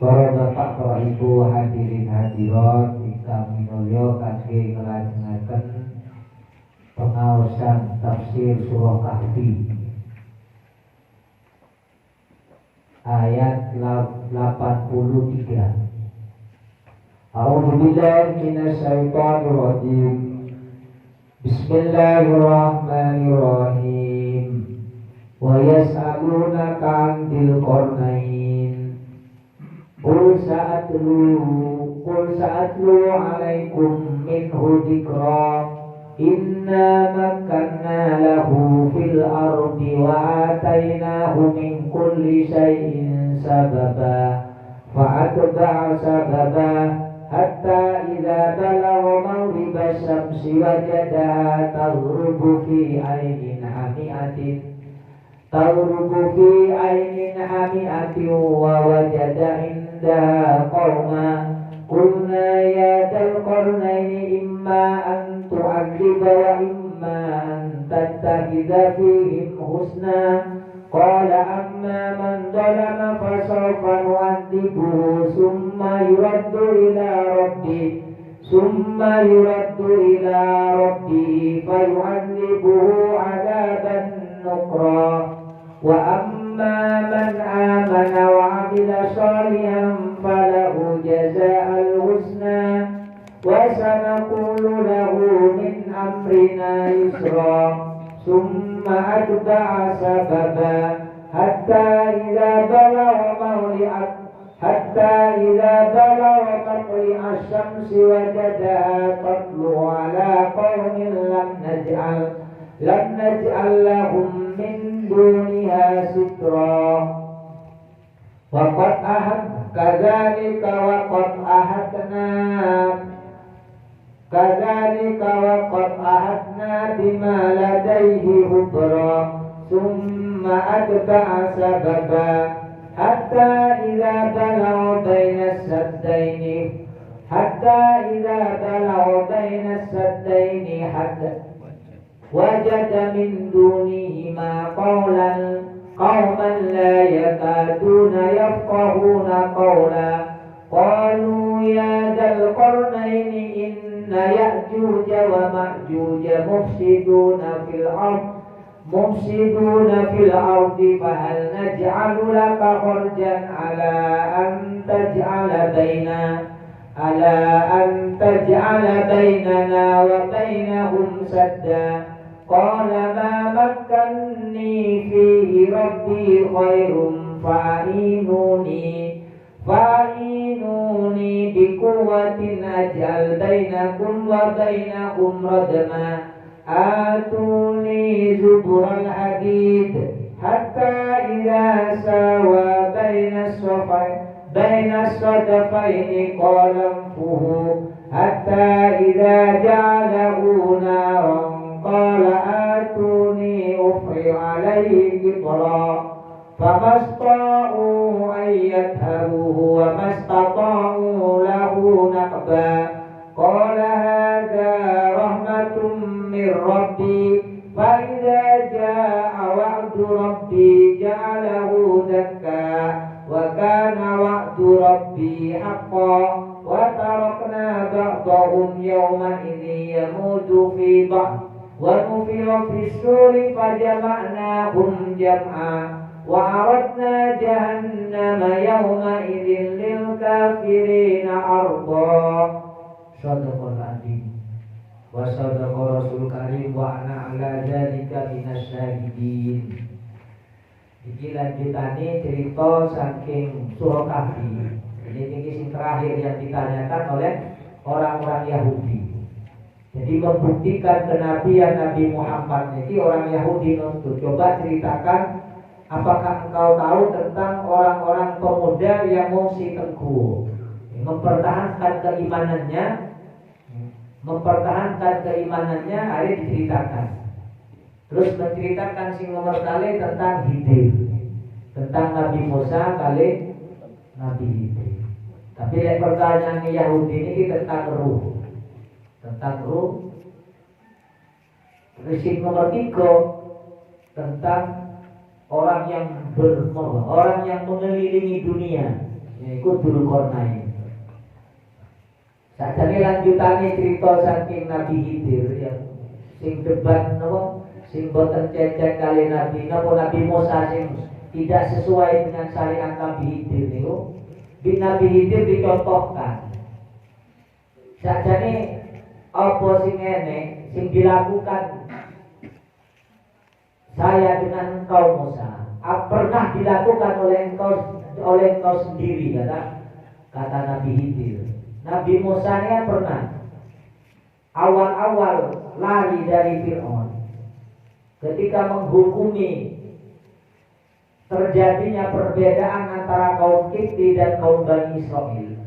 Para bapak, para ibu, hadirin hadirat ingkang minulya kangge nglajengaken pengaosan tafsir surah Kahfi ayat 83. A'udzu billahi minasy syaithanir rajim. Bismillahirrahmanirrahim. Wa yas'alunaka 'anil qarnain. Qul sa'atlu alaikum minhu dzikra. Inna makkanna lahu fil ardi wa atainahu min kulli shay'in sababa. Fa'atba'a sababa hatta idza balagha maghriba syamsi wajadaha taghrubu fi 'ainin hami'atin wa wajada indaha qauma qulna ya dzal qarnaini imma an tu'adziba wa imma an tattakhidha fihim husna qala amma man zalama fasawfa nu'adzibuhu summa yuraddu ila rabbihi fayu'adzibuhu 'adaban nukra wa amma man amana wa 'amila shalihan falahu jazaa'ul husna wa sanaqulu lahu min amrina yusra summa atba'a sababa hatta idza balagha matli'a asy-syamsi wajadaha tatlu'u 'ala qaumin lam naj'al lahum min duniha sitra wa qad ahadna bima ladayhi hubra thumma atba'a sababa hatta idza balagha baina as-saddaini wajada min dunihima qauman la yakaduna yafqahuna qawla qalu ya dzal qarnaini inna ya'juja wa ma'juja mufsiduna fil ardi fahal naj'alu laka kharjan ala an taj'ala bainana wa bainahum sadda qala ma makkanni fihi rabbi khairum fa'inuni biquwwatin aj'al bainakum wa bainahum radma atuni zubural hadid hatta idza sawa baina as-sadafaini qala anfuhu hatta idza ja'alahu naran qala atuni ufri alayhi qitra famasta'u an yadharuhu wa mastata'u lahu naqba qala hadha rahmatun min rabbi fa idza jaa'a wa'du rabbi ja'alahu dakka wa kana wa'du rabbi haqqan wa tarakna ba'dahum yawma idhin yamutu fi ba'd wa nufiya fi suri fajama'nahum jam'a wa aradna jahannama yawma idhin lil kafirina arda. Sadaqal azim wa sadaqa rasul karim wa ana ala dzalika minas syahidin. Iki lanjutane cerita saking surah Kahfi. Ini sing terakhir yang ditanyakan oleh orang-orang Yahudi. Jadi membuktikan kenabian Nabi Muhammad ini orang Yahudi nuntut. Coba ceritakan, apakah engkau tahu tentang orang-orang pemuda yang mungsi teguh, mempertahankan keimanannya, hari diceritakan. Terus menceritakan sing nomor kali tentang Khidir, tentang Nabi Musa kali Nabi Khidir. Tapi pertanyaan Yahudi ini tentang ruh. Terus sing nomor 3 tentang orang yang mengelilingi dunia, Iku Dzulqarnain. Sakjane lanjutane cerita saking Nabi Khidir ya. Sing debat napa? Sing boten cecek kali Nabi napa Nabi Musa sing tidak sesuai dengan syariat Nabi Khidir niku. Di Nabi Khidir dicontohkan. Sakjane apa sing enek sing dilakukan saya dengan engkau Musa, pernah dilakukan oleh engkau sendiri kata Nabi Khidir. Nabi Musa ini pernah awal-awal lari dari Fir'aun ketika menghukumi terjadinya perbedaan antara kaum Kipti dan kaum Bani Israel.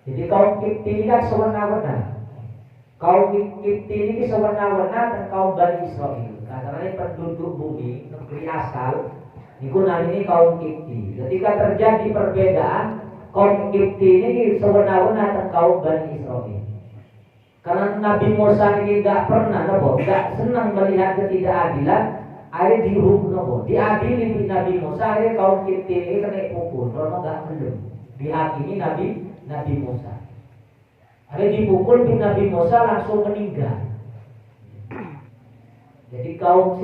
Jadi kaum Kipti ini kan sewenang-wenang. Kaum Kipti ini sewenang-wenang dan kaum Bani Israel. Karena penduduk bumi negeri asal, itu namanya kaum Kipti. Ketika terjadi perbedaan, kaum Kipti ini sewenang-wenang dan kaum Bani Israel. Karena Nabi Musa ini nggak senang melihat ketidakadilan, akhirnya dihukum, diadili Nabi Musa, akhirnya kaum Kipti ini kena pukul, karena nggak belum dihakimi Nabi Musa. Akhirnya dipukul Nabi Musa langsung meninggal. Jadi kaum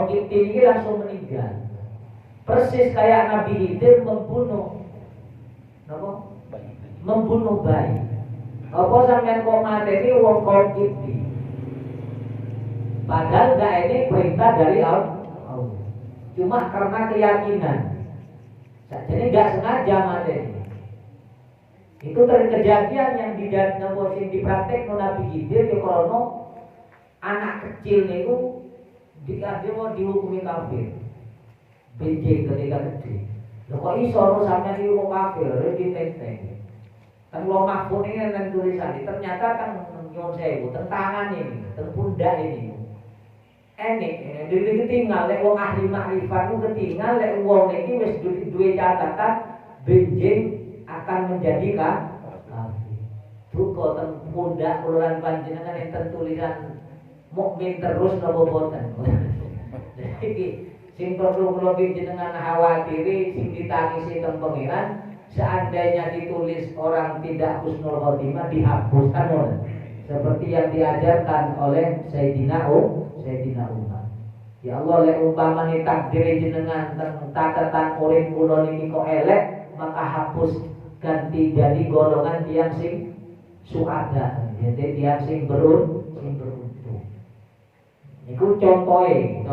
Kipti ini langsung meninggal. Persis kayak Nabi Khidir membunuh bayi. Apa sampean kok mateni wong kaum Kipti? Padahal enggak ini perintah dari Allah. Cuma karena keyakinan. Jadi enggak sengaja mateni. Itu kejadian yang dipraktek Nabi Khidir karena anak kecil niku dia mau dihukumi kafir. Benjing ketika gede. Lho kok iso sampeyan iki kok kafir, ditenteng. Kan lo mahfud ini kan tulisan ternyata kan nyon sewu tentangan ini, pundak ini. Enik, dhewe ketinggal lek wong ahli makrifat ku ketinggal lek wong iki wis duwe catatan benjing akan menjadi kafir. Duka ten pundak kuluran panjenengan enten tulisan mukmin terus napa boten. Iki sing perlu kula panjenengan khawatiri sing ditangisi teng pangeran, seandainya ditulis orang tidak husnul khotimah dihapuskan oleh seperti yang diajarkan oleh Sayyidina Umar. Ya Allah, lek umpamane takdir jenengan teng catatan urip kula niki kok elek, maka hapus ganti jadi golongan yang sing suada, jadi yang sing beruntung. Itu contohnya.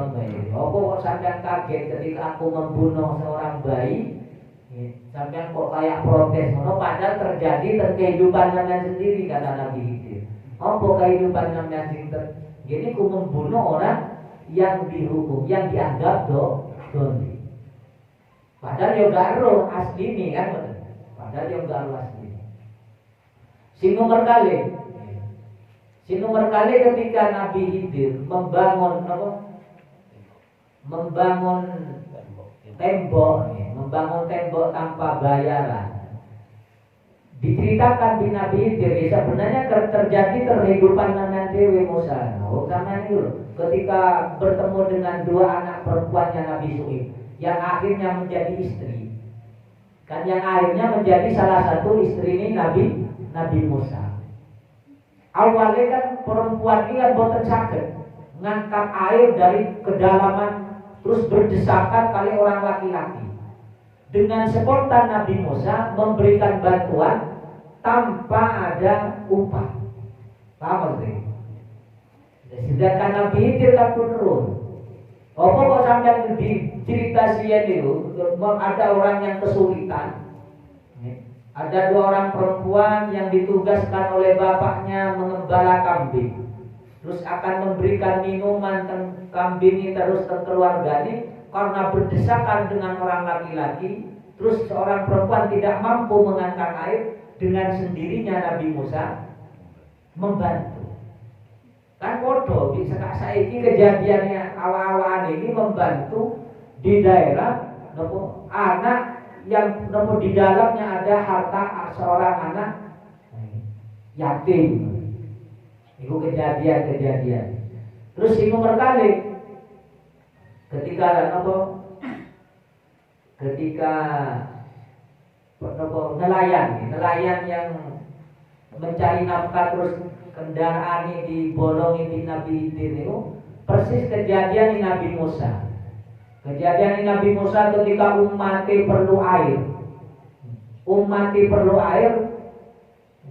Apa kok sampean kaget ketika aku membunuh seorang bayi? Sampean kok kayak protes, padahal terjadi kehidupan sampean sendiri kata Nabi Khidir. Apa kehidupan sampean sendiri? Jadi aku membunuh orang yang dihukum, yang dianggap dolim. Padahal yo gak roh asli ini kan, padahal yo gak roh asli. Sing nomor kali ketika Nabi Khidir membangun tembok tanpa bayaran. Diceritakan di Nabi Khidir sebenarnya terjadi kehidupan dengan Dewi Musa. Karena itu ketika bertemu dengan dua anak perempuannya Nabi Su'ib yang akhirnya menjadi istri. Kan yang akhirnya menjadi salah satu istri ini Nabi Musa. Awalnya kan perempuan ini kan boten saged ngangkat air dari kedalaman terus berdesakan kali orang laki-laki. Dengan spontan Nabi Musa memberikan bantuan tanpa ada upah. Paham sih? Sedangkan Nabi Khidir kan turun. Apa kok sampai di cerita sian itu ada orang yang kesulitan. Ada dua orang perempuan yang ditugaskan oleh bapaknya mengembala kambing. Terus akan memberikan minuman kambing ini terus ke keluarga ini karena berdesakan dengan orang laki-laki. Terus seorang perempuan tidak mampu mengangkat air, dengan sendirinya Nabi Musa membantu. Kan bodoh, bisa saiki kejadiannya awal-awal ini membantu di daerah anak yang di dalamnya ada harta seorang anak yatim. Itu kejadian. Terus ini nomor kali ketika nelayan yang mencari nafkah terus kendaraan ini dibolongi di Nabi Khidir itu persis kejadian di Nabi Musa. Kejadian di Nabi Musa ketika umatnya perlu air.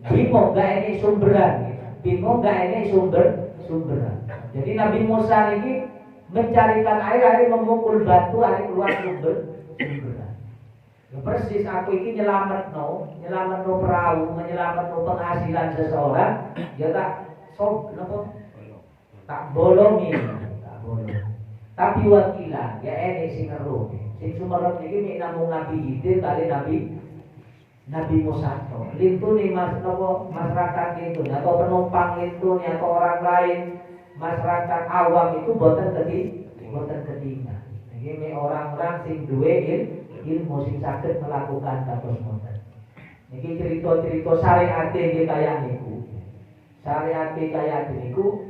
Bingung gak ini sumberan. Jadi Nabi Musa ini mencarikan air memukul batu, keluar sumberan. Persis aku ini nyelamat no perahu, menyelamat no penghasilan seseorang, ya tak bolongi. Tapi wakilan, ya ini sing ngeruh. Sing sumerep iki namung Nabi Khidir kali Nabi Musa. Lintu nih masyarakat itu, atau penumpang itu, atau orang lain, masyarakat awam itu boten ketinga. Ini orang-orang sing duwe ilmu sing saged melakukan kados ngoten. Niki cerita-cerita syariat iki kaya niku. Syariat kaya niku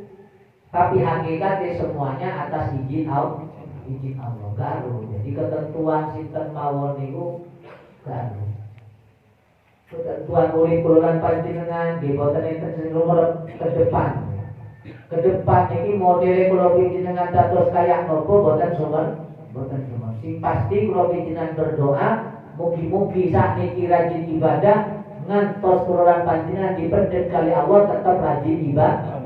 tapi hakikatnya semuanya atas izin Allah. Garu. Jadi ketentuan sinten mawon niku garu. Ketentuan kurikulum panjenengan nggih boten enten sing nomor ke depan. Ke depan iki modele kula panjenengan dados kaya napa boten sumber. Sing pasti kula panjenengan berdoa mugi-mugi sakniki rajin ibadah ngantos kula panjenengan dipendet kali Allah tetap rajin ibadah.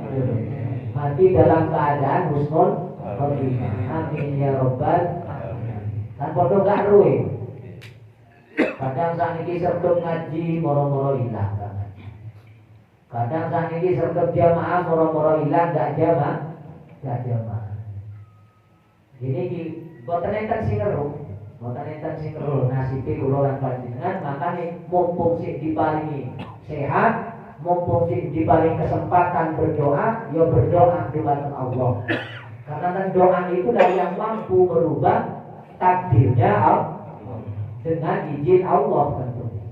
Mati dalam keadaan husnul khotimah. Amin ya rabbal alamin. Kan padha gak ruwe. Kadang sakniki sergep ngaji moro-moro ilang banget. Kadang sakniki sergep jamaah moro-moro ilang gak jamaah. Ini boten enten sing ngeruh. Nasibe kula lan panjenengan makane mumpung sing diparingi sehat, mumpung sing diparingi kesempatan berdoa, ya berdoa dumateng Allah. Karena doa itu dari yang mampu merubah takdirnya Allah dengan izin Allah tentunya.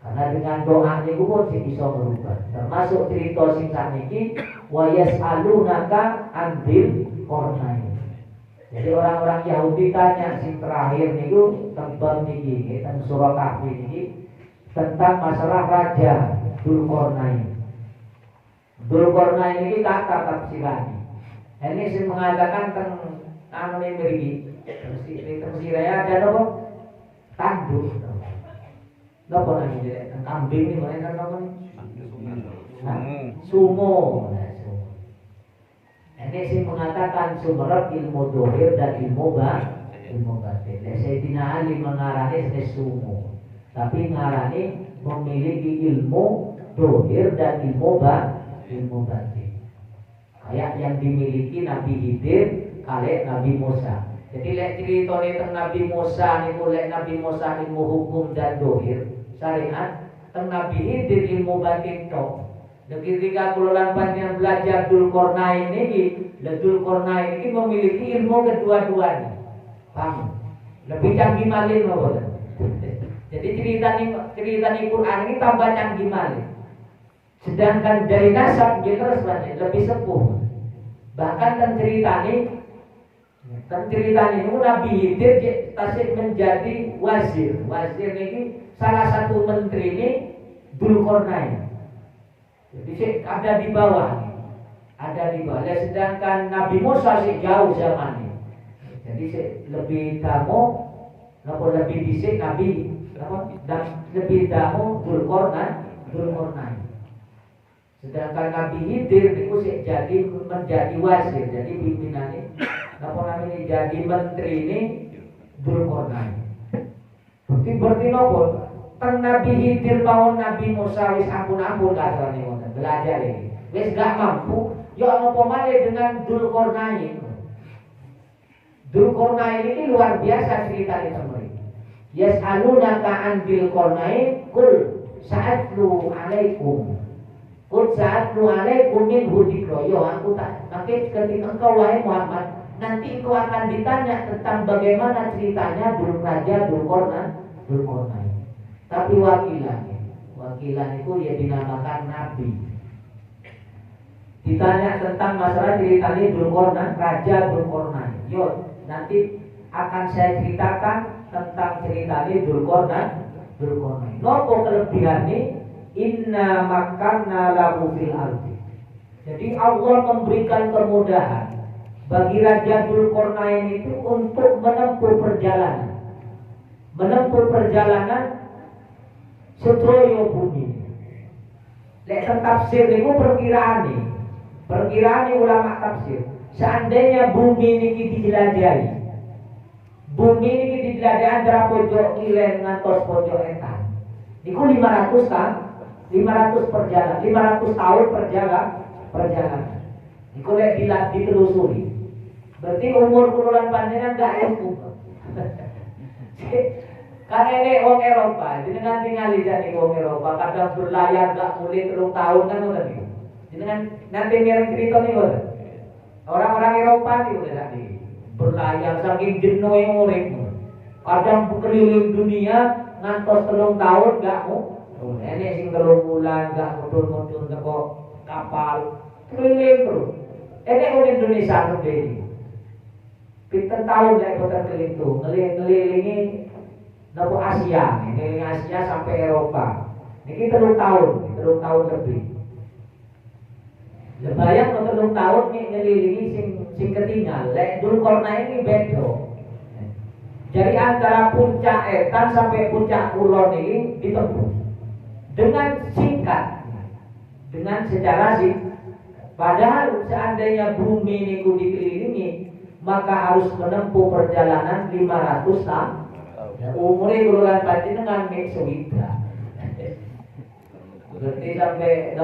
Karena dengan doa niku pun sing bisa merubah. Termasuk cerita sing sakniki wa yas'alunaka anbil qarnain. Jadi orang-orang Yahudi tanya sing terakhir niku tentang niki tentang surah Kahfi niki tentang masalah raja Dzulqarnain. Dzulqarnain ini kata tafsiran. Ini sing mengatakan tentang ini mriki. Tafsirnya ada apa? Tanduk. Napa namanya? Kambing ini mana napa ini? Sumo. Ini sing mengatakan sumerep ilmu dohir dan ilmu batin. Sayyidina Ali mengarani sumo, tapi ngarani memiliki ilmu dohir dan ilmu batin. Kayak yang dimiliki Nabi Khidir kali Nabi Musa. Jadi lek ceritane tentang Nabi Musa niku lek Nabi Musa ilmu hukum dan dohir syariat, tentang Nabi Khidir ilmu batin tok. Ketika kula panjenengan belajar Dzulqarnain niki, Dzulqarnain ini memiliki ilmu kedua-duanya. Paham? Lebih canggih malih mboten. Jadi cerita Quran ini tambah canggih malih. Sedangkan dari nasab terus lebih sepuh. Bahkan cerita ini Nabi Khidir tasik menjadi wazir. Wazir ini salah satu menteri ini Dzulqarnain. Jadi ada di bawah. Sedangkan Nabi Musa sih jauh zamannya. Jadi lebih tamu, lebih disik Nabi, dan lebih tamu Dzulqarnain. Sedangkan Nabi Khidir itu menjadi wazir, jadi pimpinannya. Namanya jadi menteri ini Dzulqarnain. Berarti nopo? Teng Nabi Khidir mau Nabi Musa wis ampun-ampun kasarane ngoten. Belajar ini. Wis gak mampu, ya apa maneh dengan Dzulqarnain. Dzulqarnain ini luar biasa ceritanya teman. Yas'alunaka an Dzulqarnain kul sa'atlu alaikum. Kul sa'atlu alaikum min dzikra. Yo aku tak. Maka ketika engkau wahai Muhammad, nanti engkau akan ditanya tentang bagaimana ceritanya Raja Dzulqarnain. Tapi wakilan itu ya dinamakan Nabi. Ditanya tentang masalah ceritanya Raja Dzulqarnain. Yo, nanti akan saya ceritakan tentang ceritanya Dzulqarnain. Nopo kelebihane? Inna makanna lahu fil ardi. Jadi Allah memberikan kemudahan bagi Raja Dzulqarnain itu untuk menempuh perjalanan. Menempuh perjalanan sedaya bumi. Lek tafsir niku perkiraan ulama tafsir. Seandainya bumi niki dijelajahi, bumi niki dijelajahi antara pojok kilen ngantos pojok etan. Niku 500 tahun perjalanan. Niku lek ditelusuri. Berarti umur kululan panjenengan gak cukup. Karena ini wong Eropa, jenengan tinggal di jane wong Eropa, kadang berlayar gak mulai 3 tahun kan ngoten niku. Jenengan nanti mireng cerita niku ngoten. Orang-orang Eropa niku tadi berlayar saking jenuh yang urip. Kadang keliling dunia ngantos 3 tahun gak mau. Nenek sing 3 bulan gak mudun-mudun teko kapal keliling terus. Enek wong Indonesia ngene. Pinten tahun lek boten keliling tuh, ngelilingi napa Asia, ngelilingi Asia sampai Eropa. Niki 3 tahun lebih. Bayang 3 tahun nih ngelilingi sing ketinggal. Lek Dzulqarnain ini beda. Jadi antara puncak etan sampai puncak kulon ini ditempuh dengan singkat, dengan secara singkat. Padahal seandainya bumi niku dikelilingi, maka harus menempuh perjalanan 500 tahun. Umurnya kululan panjenengan mek sewida. Berarti sampai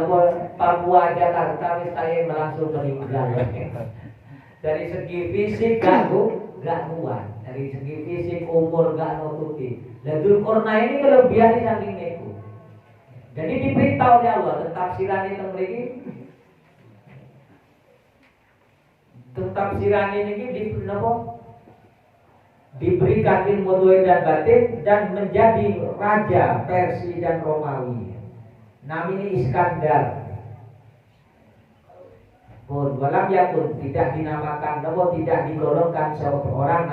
Papua Jakarta misalnya langsung meninggal. Dari segi fisik gak kuat, dari segi fisik umur gak nututi. Dan Dzulqarnain ini kelebihan saking niku. Jadi diberitahu oleh Allah tafsiran itu mriki. Tafsiran ini diberikan ilmu zahir dan batin dan menjadi raja Persia dan Romawi. Namanya Iskandar. Pun walam yakun tidak dinamakan, tidak digolongkan seorang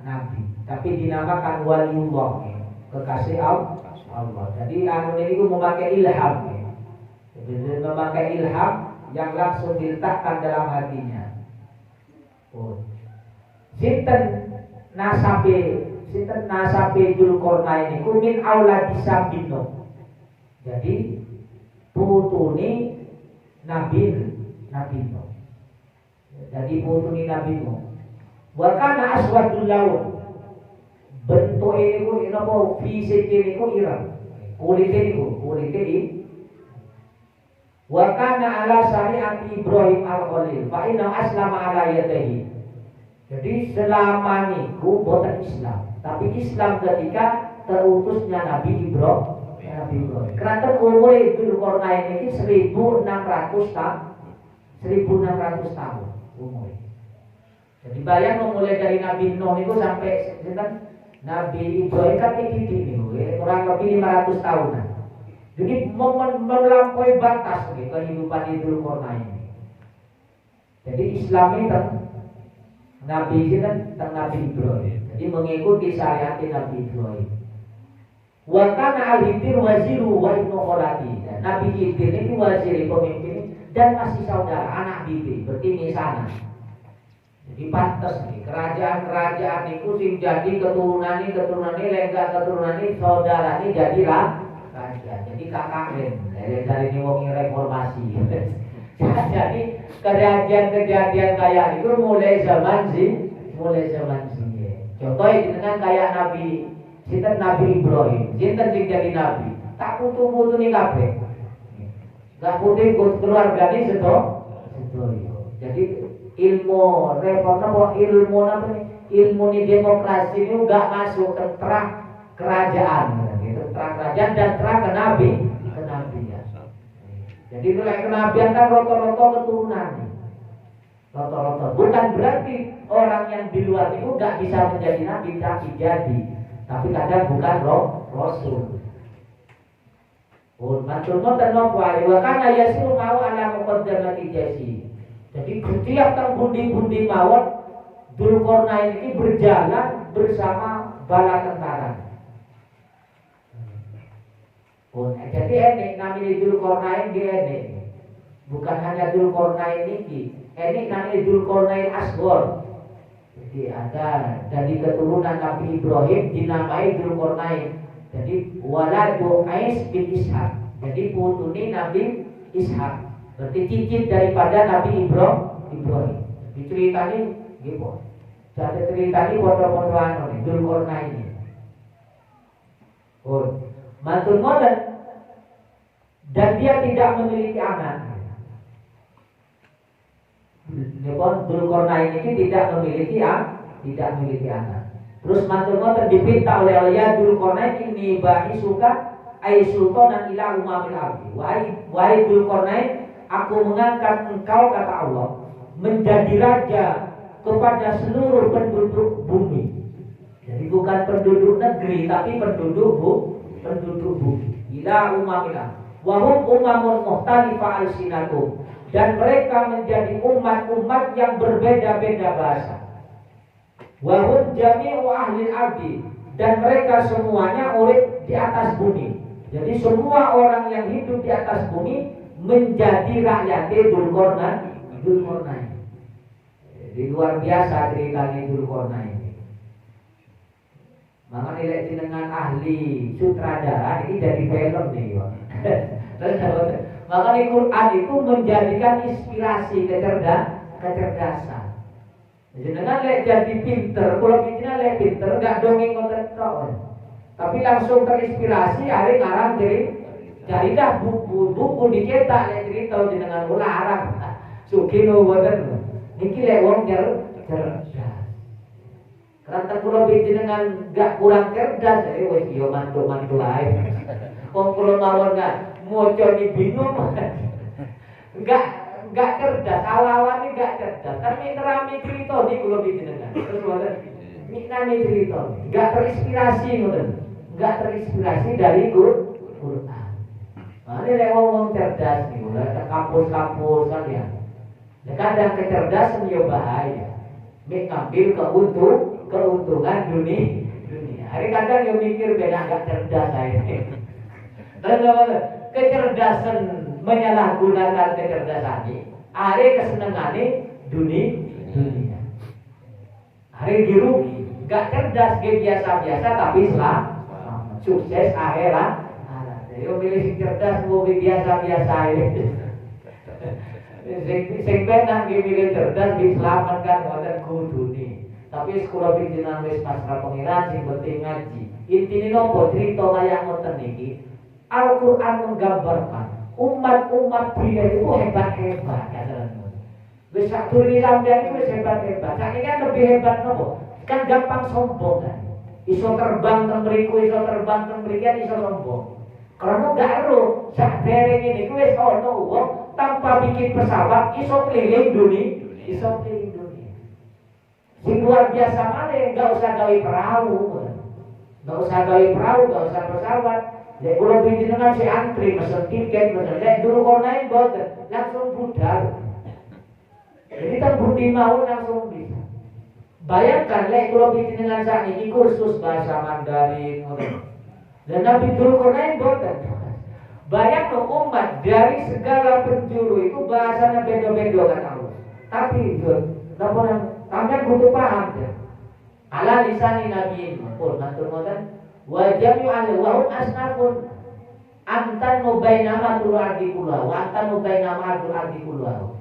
nabi, tapi dinamakan waliullah, kekasih Allah. Jadi anu ini memakai ilham, jadi memakai ilham yang langsung diletakkan dalam hatinya. Sinten nasabe Dzulqarnain iku min auladi Sabino. Jadi putune Nabi Nuh. Jadi putune Nabi Nuh. Wa kana aswadul laun. Bentuk ini napa fisik ini ireng. Kulite wa kana ala syariati Ibrahim al-Khalil fa inna aslama ala yadihi. Jadi selama niku boten Islam, tapi Islam ketika terutusnya Nabi Ibrahim. Karena umur Dzulqarnain ini 1600 tahun umur. Jadi bayang mulai dari Nabi Nuh niku sampai Nabi Ibrahim kan iki kurang lebih 500 tahunan. Jadi melampaui batas kehidupan Dzulqarnain. Jadi Islam itu Nabi itu kan Nabi Ibrahim. Jadi mengikuti syariat Nabi Ibrahim. Wa kana al-Khidir waziru wa ibnu kholati. Nabi Khidir ini wazir pemimpin dan masih saudara anak bibi, berarti misalnya. Jadi pantas nih kerajaan-kerajaan itu sing jadi keturunan lega keturunan saudara ini jadilah raja. Jadi kakak dari ini wong reformasi. Jadi kejadian kayak itu mulai zaman sih. Contohnya dengan kayak Nabi Ibrahim, sinten sing jadi nabi, tak putu nih kabeh. Gak putih keluarga ini sedo. Jadi ilmu nih demokrasi ini gak masuk ke terang kerajaan, gitu. Terang kerajaan dan terang kenabian. Jadi nilai kenabian kan roto-roto keturunan. Bukan berarti orang yang di luar itu gak bisa menjadi nabi, tapi jadi. Tapi kadang bukan rasul. Matur nuwun napa wa kana yasiru mau ala muqaddamati jasi. Jadi setiap tang pundi-pundi mawon Dzulqarnain ini berjalan bersama bala tentara. Oh, jadi enik namanya Dzulqarnain ge enik. Bukan hanya Dzulqarnain niki, enik namanya Dzulqarnain Asghar. Jadi ada dari keturunan Nabi Ibrahim dinamai Dzulqarnain. Jadi waladu Ais bin Ishaq. Jadi putune Nabi Ishaq. Berarti cicit daripada Nabi Ibrahim. Diceritani gitu. Jadi ceritani foto-fotoan ini Dzulqarnain ini. Oh, mantul modern dan dia tidak memiliki anak. Dzulqarnain ini tidak memiliki anak. Terus mantul modern dipinta oleh Allah Dzulqarnain ini bahi suka ai sultanan ila umamil abdi. Wahai Dzulqarnain, aku mengangkat engkau kata Allah menjadi raja kepada seluruh penduduk bumi. Jadi bukan penduduk negeri tapi penduduk bumi. Ila umamil abdi. Wahum umamun muhtalifah al-sinatum, dan mereka menjadi umat-umat yang berbeda-beda bahasa. Wahum jami'u ahli abdi, dan mereka semuanya urip di atas bumi. Jadi semua orang yang hidup di atas bumi menjadi rakyat Dzulqarnain. Jadi luar biasa ceritanya Dzulqarnain. Maka nilai jenengan ahli sutradara ini jadi film nih, maka di Quran itu menjadikan inspirasi kecerdasan. Jenengan lek jadi pinter, kalau jenengan lek pinter nggak dongeng ngoten tok, tapi langsung terinspirasi hari ngarang jadi dah buku dicetak lek cerita jenengan ulah Arab, sugih ngoten. Niki lek wong cerdas. Karena kalau jenengan gak kurang cerdas, wes yo mantu ae. Wong kula mawon gak moco ni bingung. Gak cerdas, awal-awal ini gak cerdas. Tapi nerami cerita ni kula jenengan. Terus wonten miknane cerita. Gak terinspirasi ngoten. Gak terinspirasi dari Quran. Mane lek wong cerdas niku lek kampus-kampus kan ya. Kadang kecerdasan yo bahaya. Mek ngambil keuntungan dunia. Hari kadang yang mikir beda agak cerdas saya. Kecerdasan menyalahgunakan kecerdasan ini. Hari kesenangan dunia. Hari dirugi. Gak cerdas biasa-biasa tapi selamat. Sukses akhirat. Jadi milih cerdas mau biasa-biasa ini. Sing benar milih cerdas diselamatkan wonten kudune. Tapi sekolah pimpinan wis pasrah pengiran sing penting ngaji. Intine nopo cerita kaya ngoten niki. Al-Qur'an menggambarkan umat-umat pria itu hebat-hebat katakan. Wis sak durunge sampeyan iki wis hebat-hebat. Saiki kan lebih hebat nopo? Kan gampang sombong kan. Iso terbang teng mriku, iso terbang teng mriki, iso sombong. Karena gak ero sak dereng ini wis ono wong tanpa bikin pesawat iso keliling dunia. Sing luar biasa mana nggak usah gawe perahu, nggak usah pesawat. Lek kula pinjenengan si antri mesen tiket, lek Dzulqarnain boten langsung budal. Jadi kan budi mau langsung bisa. Bayangkan lek kula pinjenengan sakniki kursus bahasa Mandarin dan Nabi Dzulqarnain boten. Bayangkan umat dari segala penjuru itu bahasanya beda-beda kan Allah. Tapi napa sampeyan butuh paham ya. Ala lisani nabiyin pun matur ngoten wa jami'u wa hum asnafun antan mubainama tul ardi kula wa antan mubainama tul ardi kula.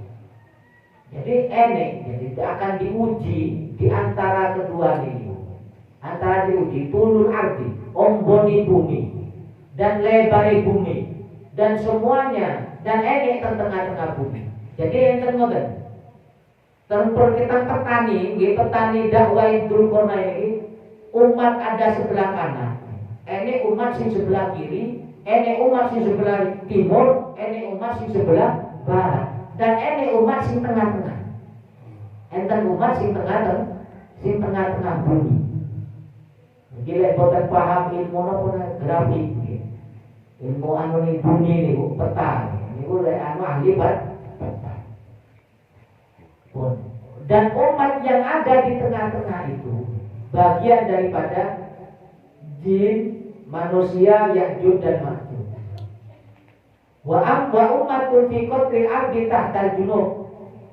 Jadi jadi akan diuji di antara kedua ini. Antara diuji tulul ardi, omboni bumi dan lebari bumi dan semuanya dan tengah-tengah bumi. Jadi enten ngoten. Tempur kita petani dakwah Dzulqarnain ini umat ada sebelah kanan, ini umat sing sebelah kiri, ini umat sing sebelah timur, ini umat sing sebelah barat, dan ini umat sing tengah-tengah. Enten umat sing tengah-tengah bumi. Jadi lek boten paham ilmu napa grafik, ilmu anu ning bumi niku peta, niku lek anu ahli peta. Dan umat yang ada di tengah-tengah itu bagian daripada jin, manusia, Ya'juj dan Ma'juj. Wa ummatun fi qatril ardi tahtal junub.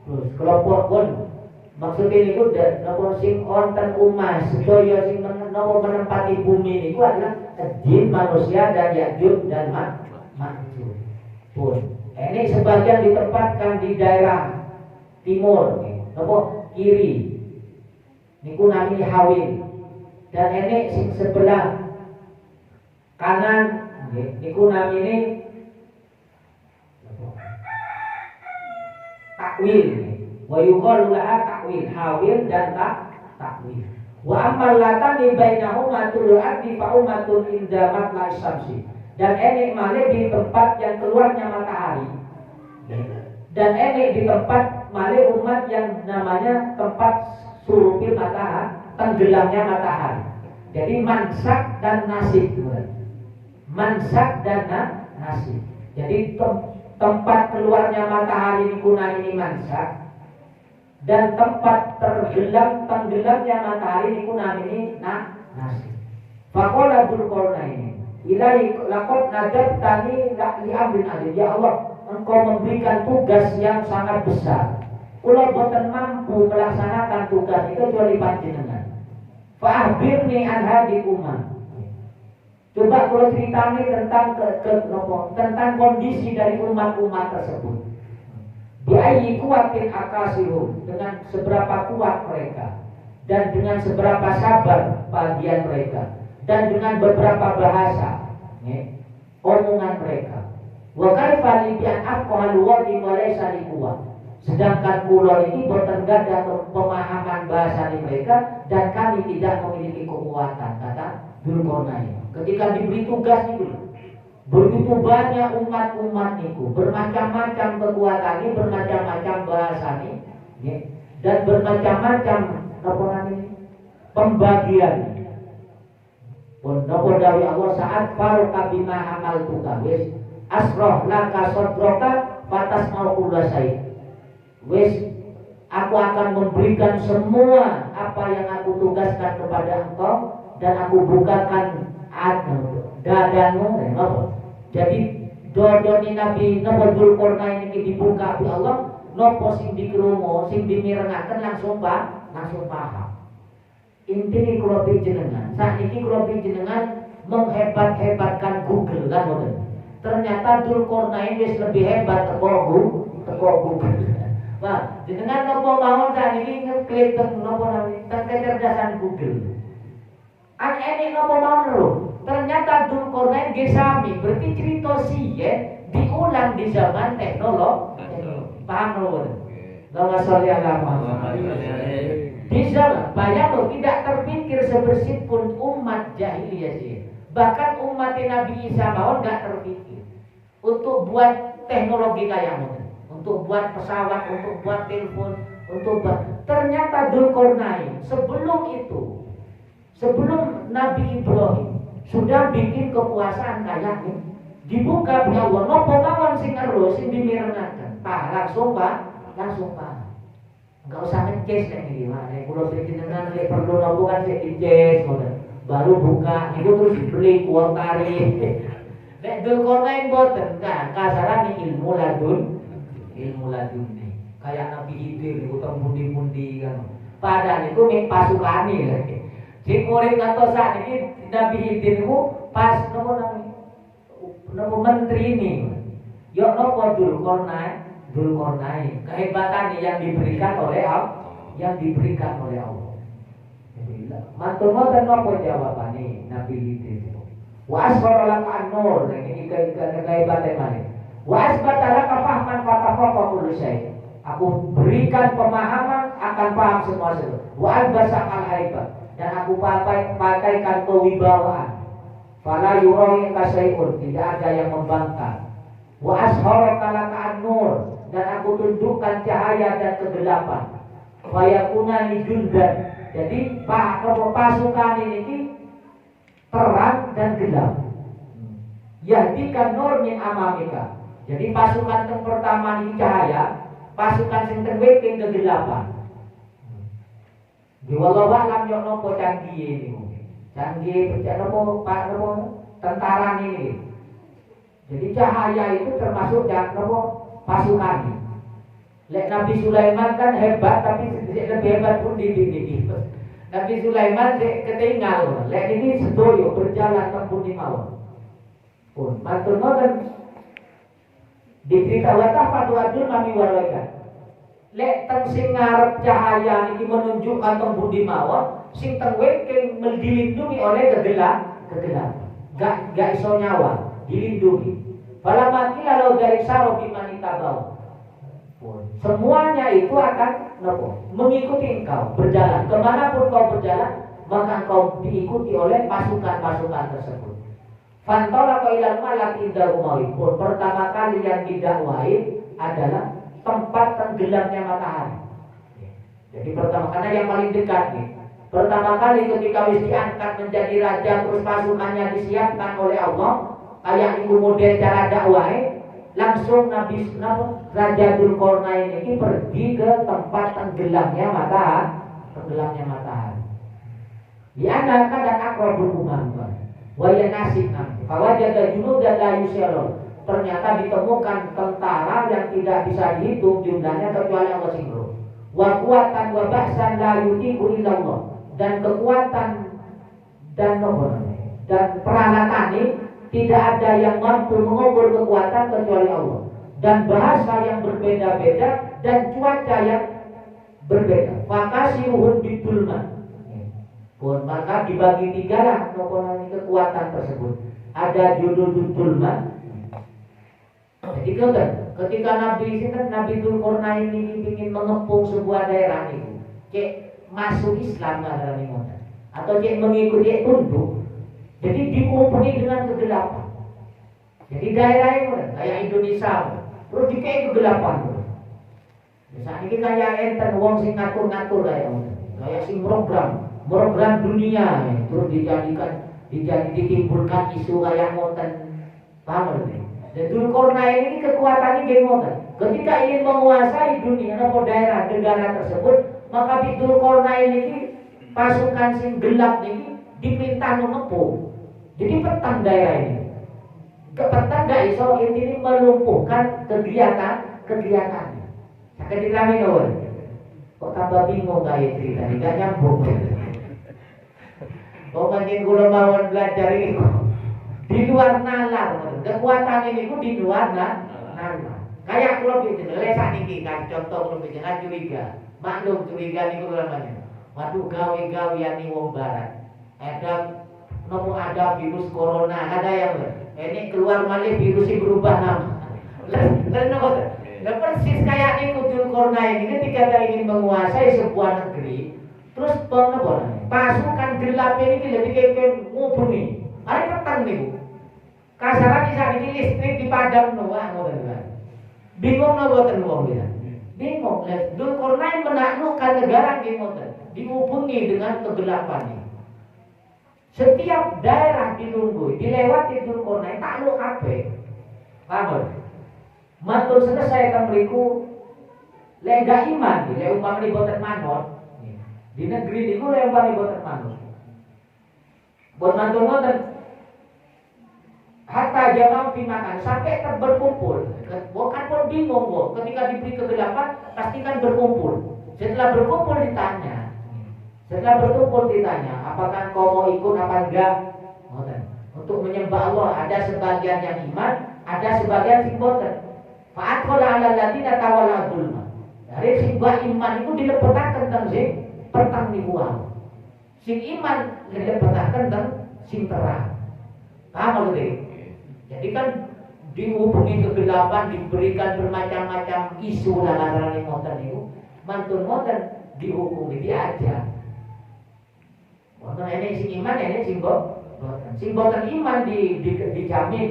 Terus kelompok pun maksudnya niku napa sing wonten umat sedaya sing napa menempati bumi niku adalah jin, manusia dan Ya'juj dan Ma'juj. Pun ini sebagian ditempatkan di daerah timur, napa kiri. Niku namanya Hawil. Dan ini sing sebelah kanan niku namanya takwil. Wa yuqalu laha takwil, Hawil dan takwil. Wa ammal latani bainahuma tulul ardi fa ummatun inda matla'i syamsi. Dan ini malih di tempat yang keluarnya matahari. Dan ini di tempat malih umat yang namanya tempat surupil matahari, tenggelamnya matahari. Jadi mansak dan nasib. Mansak dan nasib. Jadi tempat keluarnya matahari ini mansak, dan tempat tenggelamnya matahari ini nasib. Faqala Dzulqarnain, ilahi laqad nadabtani li amrin adim. Ya Allah, Engkau memberikan tugas yang sangat besar. Kula boten mampu melaksanakan tugas itu kecuali panjenengan. Fa'akhbirni an hadhihi ummah. Coba kalau ceritanya tentang kondisi dari umat-umat tersebut. Bi'ayyi kuwatin akasirum, dengan seberapa kuat mereka, dan dengan seberapa sabar bagian mereka, dan dengan beberapa bahasa omongan mereka. Wa kaifa li bi'an afqahal wadi wa laysa li quwwah. Sedangkan kula ini boten gadah pemahaman bahasa mereka dan kami tidak memiliki kekuatan, kata Dzulqarnain. Ketika diberi tugas itu, begitu banyak umat-umat itu, bermacam-macam kekuatan ini, bermacam-macam bahasa ini, dan bermacam-macam pembagian. Napa dawuh Allah saat faruqa bima amal tukawis asroh laka sodroka batas mau kulasai. Wis, aku akan memberikan semua apa yang aku tugaskan kepada engkau, dan aku bukakan dadamu. Jadi dodoni Nabi Nabi Dzulqarnain ini dibuka oleh Allah, nopo sing dikrumo, sing dimirengaken langsung paham. Intine kula jenengan, sakniki kula jenengan menghebat-hebatkan Google kan ngoten. Ternyata Dzulqarnain wis lebih hebat teko Google. Wah, jenengan nopo mawon sakniki ngeklik nopo namanya kecerdasan Google. Ini nopo mawon lho. Ternyata Dzulqarnain nggih sami, berarti cerita siye diulang di zaman teknologi. Paham lho? Allahumma sholli ala Muhammad. Di zaman banyak loh tidak terpikir sebersih pun umat jahiliyah sih. Bahkan umat Nabi Isa mawon enggak terpikir untuk buat teknologi kayak gitu. Untuk buat pesawat, untuk buat telepon, untuk buat. Ternyata Dzulqarnain sebelum Nabi Ibrahim sudah bikin kekuasaan kayak ini. Dibuka oleh Allah, nopo mawon sing ero sing dimirengaken. Langsung Pak. Enggak usah ngeces nek iki, Pak. Nek kula jenengan nek perlu nopo kan sik dices ngoten. Baru buka itu terus dibeli kuotari. Nek Dzulqarnain boten kan kasarane ilmu laduni kayak Nabi Khidir utang mundi-mundi kan. Padahal itu mek pasukane lho. Sing urip ngantos sakniki Nabi Khidir niku pas nopo menteri ini. Yo nopo Dzulqarnain kehebatan yang diberikan oleh Allah. Mantun ngoten nopo jawabane Nabi Khidir. Wa asbara laka an-nur, ini kehebatan mana? Wa asbata laka fahman fatafaqa kullu syai. Aku berikan pemahaman akan paham semua sesuatu. Wa albasakal haibat, dan aku pakaikan kewibawaan. Fala yurawi kasaiun, tidak ada yang membangkang. Wa asharaka laka an-nur, dan aku tunjukkan cahaya dan kegelapan. Fayakuna li jundan, jadi pasukan ini terang dan gelap. Yahdikan nur min amamika. Jadi pasukan yang pertama ini cahaya, pasukan yang kedua kegelapan. Di wallahu alam yo nopo canggih ini. Canggih nopo tentara ini. Jadi cahaya itu termasuk pasukan. Lek Nabi Sulaiman kan hebat, tapi lebih hebat pun di Nabi Sulaiman ketinggal. Lek ini sedoyo berjalan tempun di mawon. Pun matur nuwun dicerita watah patuadul mami warwakan. Lek teng sing ngarep cahaya niki menunjukkan teng budi mawon, sing teng weke dilindungi oleh kegelapan. Gak iso nyawa, dilindungi. Fala mati lalu dari saro bimanita bau. Semuanya itu akan mengikuti engkau berjalan. Kemanapun kau berjalan, maka engkau diikuti oleh pasukan-pasukan tersebut. Fantola kau ilan malak indah umawi. Pertama kali yang didakwai adalah tempat tenggelamnya matahari. Jadi pertama, karena yang paling dekat nih. Pertama kali ketika wis diangkat menjadi raja, terus pasukannya disiapkan oleh Allah, kayak itu model cara dakwai. Langsung Nabi Raja Dzulqarnain ini pergi ke tempat tenggelamnya matahari. Di ana kadang akrabul umam wa ya nasib fawajada junudan la yusyarun. Ternyata ditemukan tentara yang tidak bisa dihitung jumlahnya kecuali Allah singro. Wa quwatan wa ba'san la yutiqu illallah. Dan kekuatan dan peralatan ini tidak ada yang mampu mengukur kekuatan kecuali Allah. Dan bahasa yang berbeda-beda dan cuaca yang berbeda. Fakasiruhun bidulman. Maka dibagi tiga lah kekuatan tersebut. Ada judul dulman. Jadi ketika Nabi Dzulqarnain ini ingin mengepung sebuah daerah ini, cek masuk Islam dalam ini, atau cek mengikuti tunduk. Jadi dikumpuli dengan kegelapan. Jadi daerah itu kayak Indonesia, terus dikai kegelapan. Misalnya ini kayak enten wong sing ngatur-ngatur kayak sing program dunia, terus ditimbulkan isu kayak ngoten, paham nggak? Dan Dzulqarnain ini kekuatannya kayak ngoten. Ketika ingin menguasai dunia atau daerah negara tersebut, maka di Dzulqarnain ini pasukan sing gelap ini diperintah mengepung. Jadi petang daerah ini. Petang gak iso ini melumpuhkan kegiatannya. Akan dirame kawan. Kok tambah bingung gak cerita ini, gak nyambung. Kok makin kula mawon belajar ini di luar nalar. Kekuatan ini di luar nalar. Kayak kula bikin lesak niki kan contoh kula bikin curiga. Maklum curiga niku namanya. Waduh gawe-gawean ning wong barat. Ada virus corona, ada yang ini keluar malah virusnya berubah nama. Nah persis kayak ini Dzulqarnain ini ketika dia ingin menguasai sebuah negeri, terus pasukan gelap ini lebih kayak ngubungi. Ada petang nih bu. Kasaran bisa ini listrik dipadam bingung buatan wong dia. Bingung. Dzulqarnain menaklukkan negara dihubungi dengan kegelapan ini. Setiap daerah dilewati Dzulqarnain takluk kabeh. Paham? Matur selesai kan mriku lek gak iman, lek umpamane boten manut. Di negeri niku lek umpamane boten manut. Bon matur ngoten. Hatta jamaah makan sampai berkumpul. Bukan pun bingung kok. Ketika diberi kegelapan pastikan berkumpul. Setelah berkumpul ditanya. Apakah kau mau ikut apa enggak? Untuk menyembah Allah ada sebagian yang iman, ada sebagian sing boten. Fa'atqala 'alal ladina tawalla dzulma. Dari sing iman itu dilepetaken teng sing petang niku wae. Sing iman dilepetaken teng sing terang. Paham lho? Jadi kan dihubungi kegelapan, diberikan bermacam-macam isu dalam ngoten niku, mantun ngoten dihukumi diajar. Wonten ini sing iman, ini sing boten. Sing boten iman dijamin.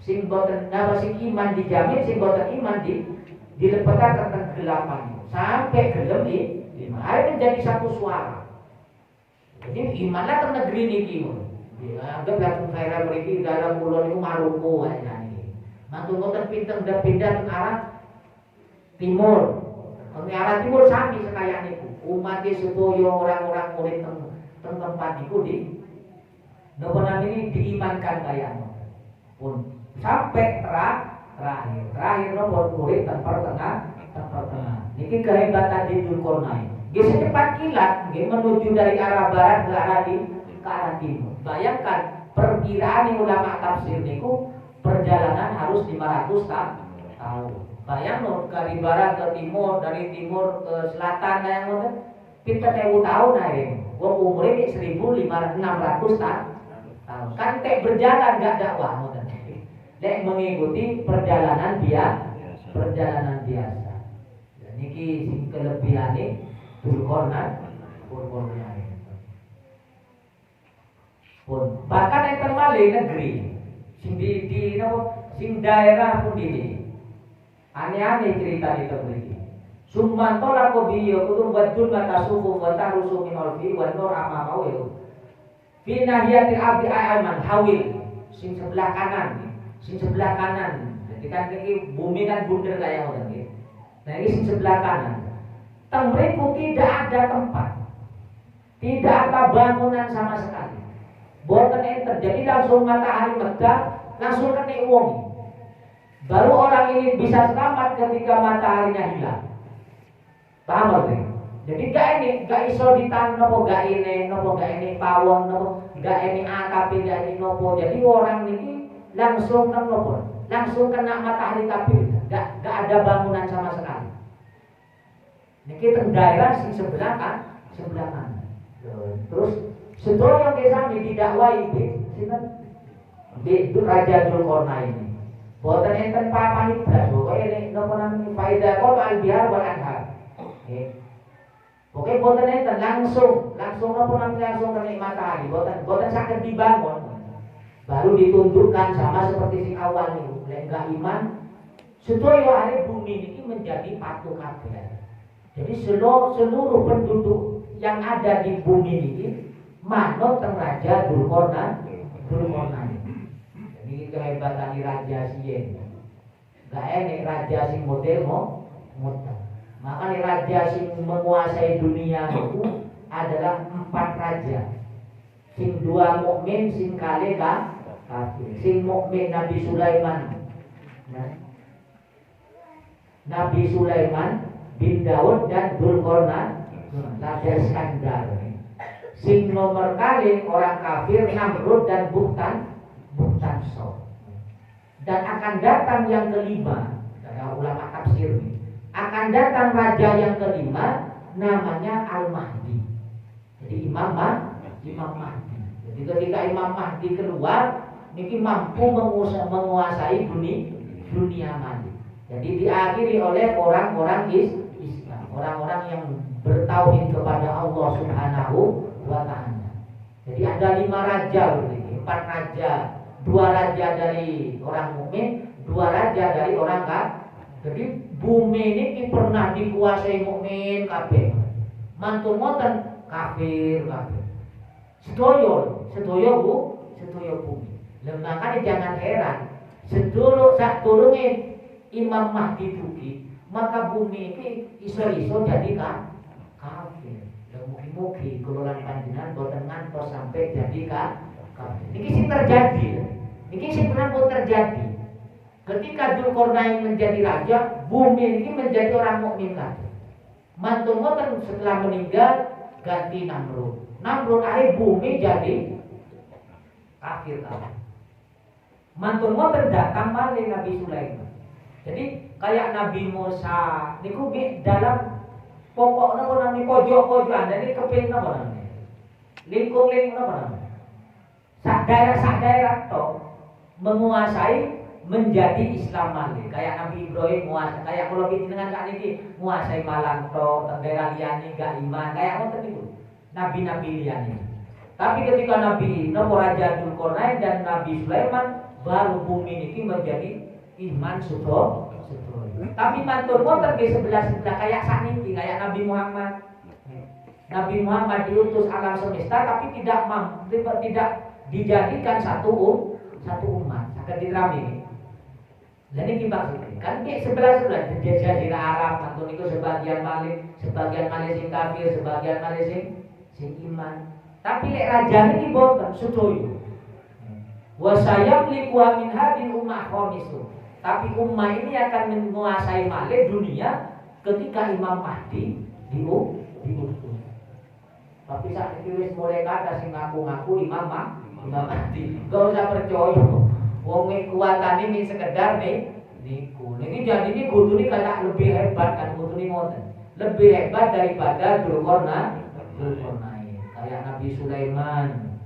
Sing boten sing iman dijamin, sing boten iman dilepetaken teng kegelapan. Sampai gelem iman. Akhirnya jadi satu suara. Jadi imanlah teng negeri niki. Anggap langsung saya mriki dalam pulau niku Maluku ae niki. Mantun boten pindah ke arah timur. Ke arah timur sami sekaya niku. Umat sedaya orang-orang murid tempat niku di napa ini diimankan kaya pun sampai terakhir nopo urip ten pertengah. Niki kehebatan di Dzulqarnain. Nggih secepat kilat nggih menuju dari arah barat ke arah timur. Bayangkan perkiraan ulama tafsir niku perjalanan harus 500 tahun. Bayang dari barat ke timur, dari timur ke selatan kayak ngoten. Pinten 1000 tahun ae. Wong umure 1600 tahun. Kan tek berjalan gak dakwah ngoten. Nek mengikuti perjalanan biasa. Niki sing kelebihane Dzulqarnain pun bahkan enten malih negeri sing di sing daerah pun ini aneh-aneh cerita di mriki. Summantola kobiyo kutum wadun mata suku wa tarusu min alfi wa nur amamau ya. Fi nahiyatil abdi ayman hawil sing sebelah kanan. Jadi kan iki bumi kan bunder kayak ngoten nggih. Nah ini sing sebelah kanan. Teng mriku tidak ada tempat. Tidak ada bangunan sama sekali. Boten enten. Jadi langsung matahari megah, langsung kena wong. Baru orang ini bisa selamat ketika mataharinya hilang. Paham nggih? Jadi gak iso ditanam nopo gak ini pawon nopo gak ini AKP gak ini nopo. Jadi orang ini langsung nopo, langsung kena matahari kabeh. Gak ada bangunan sama sekali. Niki teng daerah sing sebelah kanan. Terus sedaya kesami didakwahi sinten? Di Raja Dzulqarnain. Boten enten papan iblas, pokoke nek napa namanya faida qol al-bihar wal anhar. Oke, boten enten langsung napa namanya langsung kena matahari, boten saged dibangun. Baru ditundukkan sama seperti sing awal niku. Lek enggak iman, sedaya are bumi ini menjadi patung kabeh. Jadi seluruh penduduk yang ada di bumi ini manut teng Raja Dzulqarnain. Jadi kehebatan raja sien. Gak enek raja sing model model. Maka raja sing menguasai dunia itu adalah 4 raja. Sing 2 mukmin, sing kali kafir. Sing mukmin Nabi Sulaiman. Nabi Sulaiman bin Daud dan Dzulqarnain Raja Iskandar. Sing nomor kali orang kafir Namrud dan Bukhtanshar. Dan akan datang yang kelima, kata ulama tafsir ini, akan datang raja yang kelima namanya Al-Mahdi. Jadi Imam Mahdi. Jadi ketika Imam Mahdi keluar, niki mampu menguasai dunia mati. Jadi diakhiri oleh orang-orang Islam, orang-orang yang bertauhid kepada Allah Subhanahu wa taala. Jadi ada 5 raja begini, 4 raja, 2 raja dari orang mukmin, 2 raja dari orang kafir. Jadi bumi ini pernah dikuasai mukmin kabeh. Mantun moten kafir. Sedoyo bumi. Makanya jangan heran, sak turunge Imam Mahdi dugi, maka bumi ini iso-iso jadi kafir. Mugi-mugi kula lan panjenengan boten ngantos sampai jadi kafir. Niki sing terjadi. Niki sing pun terjadi. Ketika Dzulqarnain menjadi raja, bumi ini menjadi orang mukmin lagi. Mantun moten setelah meninggal ganti Namrud. Namrud akhir bumi jadi kafir lagi. Mantun moten datang malih Nabi Sulaiman. Jadi kayak Nabi Musa niku dalam pokok napa namanya pojok-pojokan jadi keping napa namanya? Lingkung napa namanya? Sak daerah tok menguasai menjadi Islam malih. Kayak Nabi Ibrahim menguasai, kayak kalau dengan kak niki menguasai Malang tok, daerah liyane gak iman, kayak ngoten niku. Nabi-nabi liyane. Tapi ketika Nabi Raja Dzulqarnain dan Nabi Sulaiman baru bumi niki menjadi iman sudah. Tapi mantur wonten di sebelah-sebelah kayak sakniki, kayak Nabi Muhammad. Nabi Muhammad diutus alam semesta tapi tidak dijadikan satu umat. Akan dirami. Jadi kita kan di sebelah-sebelah jazirah Arab, mantur itu sebagian malih sing kafir, sebagian malih sing iman. Tapi lek raja niki boten sedoyo. Wa sayamliku min hadhihi ummah khamisu. Tapi ummah ini akan menguasai malih dunia ketika Imam Mahdi diutus. Tapi saat itu wis mulai kata sing ngaku-ngaku Imam Mahdi. Gak usah percaya. Wong kuatane ini sekedar niku. Niki jadi ini kudune kayak lebih hebat kan kudune ngoten. Lebih hebat daripada Dzulqarnain. Kayak Nabi Sulaiman.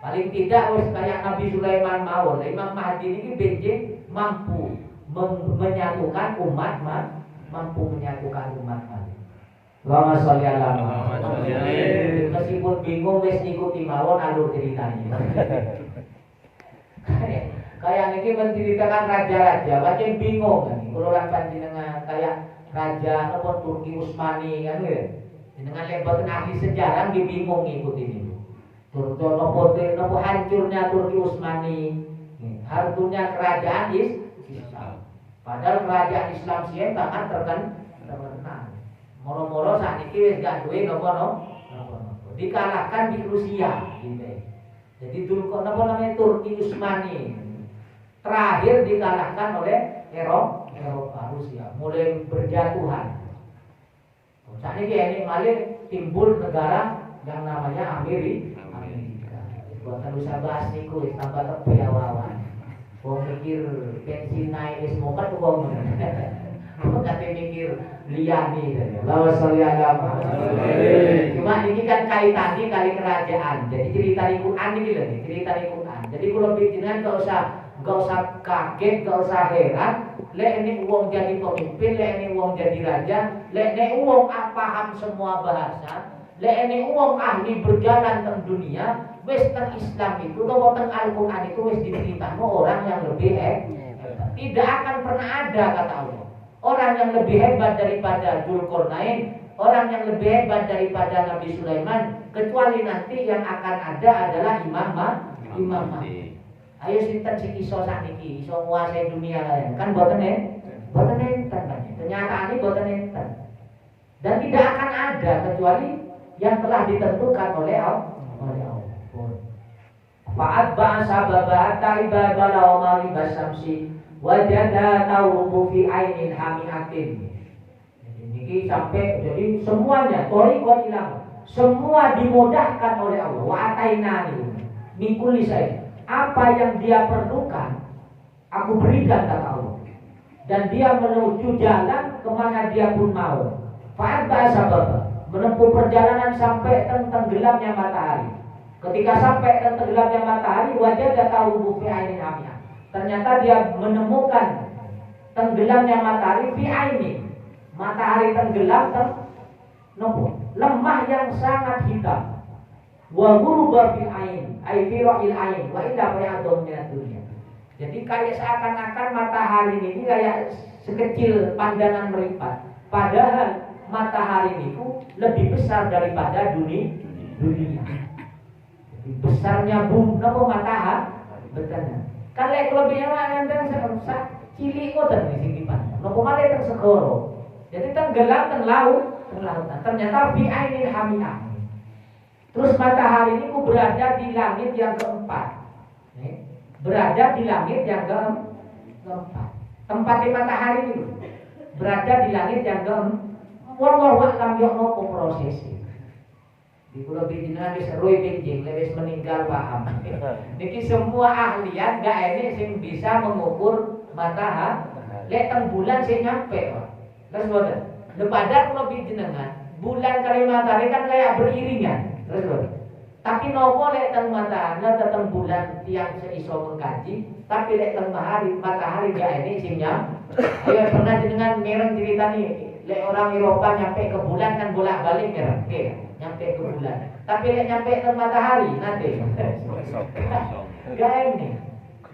Paling tidak wis kayak Nabi Sulaiman mawon. Imam Mahdi ini benjing mampu menyatukan umat mampu menyatukan umat. Allahumma sholli ala Muhammad. Meskipun bingung wis ikuti mawon alur ceritanya. Kayak niki menceritakan raja-raja, pancen bingung kan. Kulo lan panjenengan kayak raja napa Turki Utsmani kan nggih. Jenengan lek boten ahli sejarah nggih bingung ngikuti niku. Napa hancurnya Turki Utsmani, hartunya kerajaan Islam. Padahal kerajaan Islam sien sangat terkenal. Moro-moro sakniki wis gak duwe napa dikalahkan di Rusia gitu. Jadi dulu napa namanya Turki Utsmani terakhir dikalahkan oleh Eropa Rusia, mulai berjatuhan. Sakniki ini malih timbul negara yang namanya Amerika. Bukan usah bahas niku wis tambah tepi awawan. Wong mikir bensin naik wis mokat wong. Kate mikir liyane saja. Lawa sholli ala Muhammad. Cuma ini kan kaitannya kali kerajaan. Jadi cerita di Quran ini lho, cerita di Quran. Jadi kalau bikinan gak usah kaget, gak usah heran. Lek ini wong jadi pemimpin, lek ini wong jadi raja, lek ini wong paham semua bahasa, lek ini wong ahli berjalan teng dunia. Wis teng Islam itu atau teng Al-Quran itu wis diceritakan orang yang lebih hebat. Tidak akan pernah ada kata Allah orang yang lebih hebat daripada Dzulqarnain, orang yang lebih hebat daripada Nabi Sulaiman, kecuali nanti yang akan ada adalah Imam Mahdi. Ayo sinten sing iso sakniki iso nguasai dunia lain. Kan boten enten kan. Kenyataane boten enten. Dan tidak akan ada kecuali yang telah ditentukan oleh Allah. Fa'at ba'asa babata ibadala wa maribas samsi wajada tawrubu fi ainin hamiatin. Ini sampai jadi semuanya torikon ilang semua dimudahkan oleh Allah. Wa atainani min kulli syai. Apa yang dia perlukan aku berikan kata Allah. Dan dia menuju jalan kemana dia pun mau. Fa'at ba'asa babata menempuh perjalanan sampai tenggelamnya matahari. Ketika sampai tenggelamnya matahari, wajah dia tahu bukti ainin hamia. Ternyata dia menemukan tenggelamnya matahari fi ainin. Matahari tenggelam lemah yang sangat hitam. Wa ghuruba fi ain, ay fi ra'il ain, wa illa fa'adun min dunya. Jadi kayak seakan-akan matahari ini kayak sekecil pandangan meripat. Padahal matahari itu lebih besar daripada dunia. Besarnya bumi napa matahari betana. Kan lek kelebihnya enten sak cilik ngoten sing dipandang. Napa malih teng segara. Jadi tenggelam teng lautan. Ternyata bi ainil hamiyah. Terus matahari ini berada di langit yang keempat. Berada di langit yang keempat. Tempatnya matahari ini berada di langit yang keempat. Wallahu a'lam yo nopo prosesnya. Di pulau Bijinan wis roy benjing, wis meninggal paham. Niki semua ahlian gak enek sing bisa mengukur matahari. Lek teng bulan sing nyampe, Pak. Terus boten. Padahal pulau Bijinan bulan kali matahari kan kayak beriringan. Terus boten. Tapi nopo lek teng matahari, teng bulan tiang seiso mengkaji, tapi lek teng matahari gak enek sing nyampe. Ayo pernah jenengan mereng cerita nih. Lek orang Eropa nyampe ke bulan kan bolak-balik merah, nyampe ke bulan. Tapi lek nyampe ke matahari nanti. Gak ini.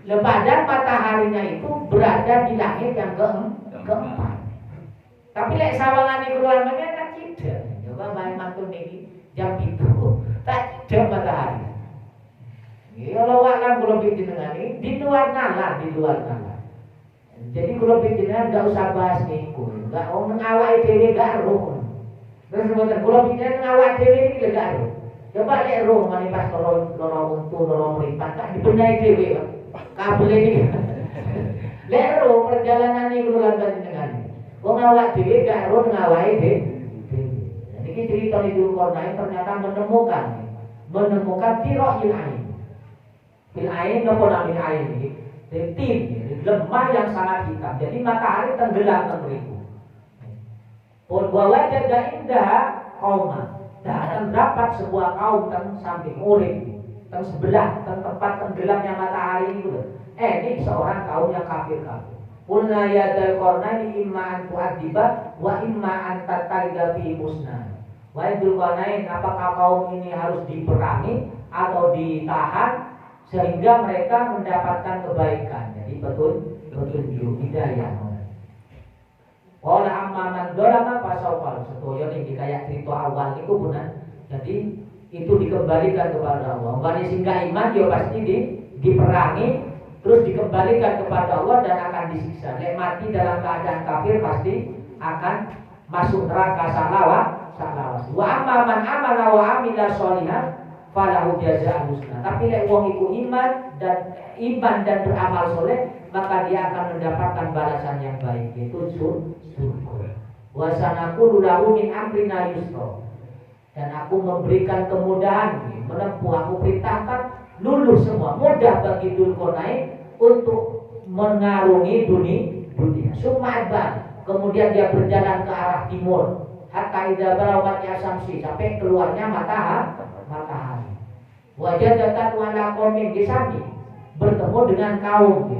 Padahal mataharinya itu berada di langit yang keempat. Tapi lek sawangan itu keluar mereka tak tidak. Coba main mantu nih jam itu tak tidak matahari. Kalau alam belum dengan ini di luar nalar. Jadi kalau bikinnya nggak usah bahas niku, nggak mengawai dewi gak roh. Terus kemudian kalau bikinnya mengawai dewi ini gak roh. Coba lihat roh, mani pas lorong untu, lorong meripat, tak dibenahi dewi, kabel ini. Lero perjalanan ini keluar panjenengan. Wong awak dhewe gak ero ngawahi dhewe. Niki cerita Dzulqarnain ternyata menemukan tirohil ain. Fil ain napa namanya ain ini? Tim, lemah yang sangat hitam. Jadi matahari tenggelam mriku. Pun bahwa jaga indah kaum. Dan terdapat sebuah kaum yang samping urip, yang sebelah tempat tenggelamnya matahari itu. Ini seorang kaum yang kafir. Qulna ya Dzulqarnain imma an tu'adziba wa imma an tattakhidha fi musna. Wahai Dzulqarnain, apakah kaum ini harus diperangi atau ditahan sehingga mereka mendapatkan kebaikan? Jadi petunjuk hidayah. Qala amma man dzalama fasawfa sedaya niki kayak cerita awal niku punan. Jadi itu dikembalikan kepada Allah. Wong sing gak iman ya pasti diperangi terus dikembalikan kepada Allah dan akan disiksa. Nek mati dalam keadaan kafir pasti akan masuk neraka salawas. Wa amma man amana wa amila sholihan falahu jazaa'ul husna. Tapi nek wong iku iman dan beramal soleh, maka dia akan mendapatkan balasan yang baik, yaitu surga. Wa sanaqulu lahu min amrina yusra. Dan aku memberikan kemudahan menempuh, aku perintahkan lulus semua, mudah bagi Dzulqarnain untuk mengarungi dunia. Suma'adban, kemudian dia berjalan ke arah timur. Hatta idza balawat yasamsi, sampai keluarnya matahari. Wajadatan wala qaumin disami, bertemu dengan kaum.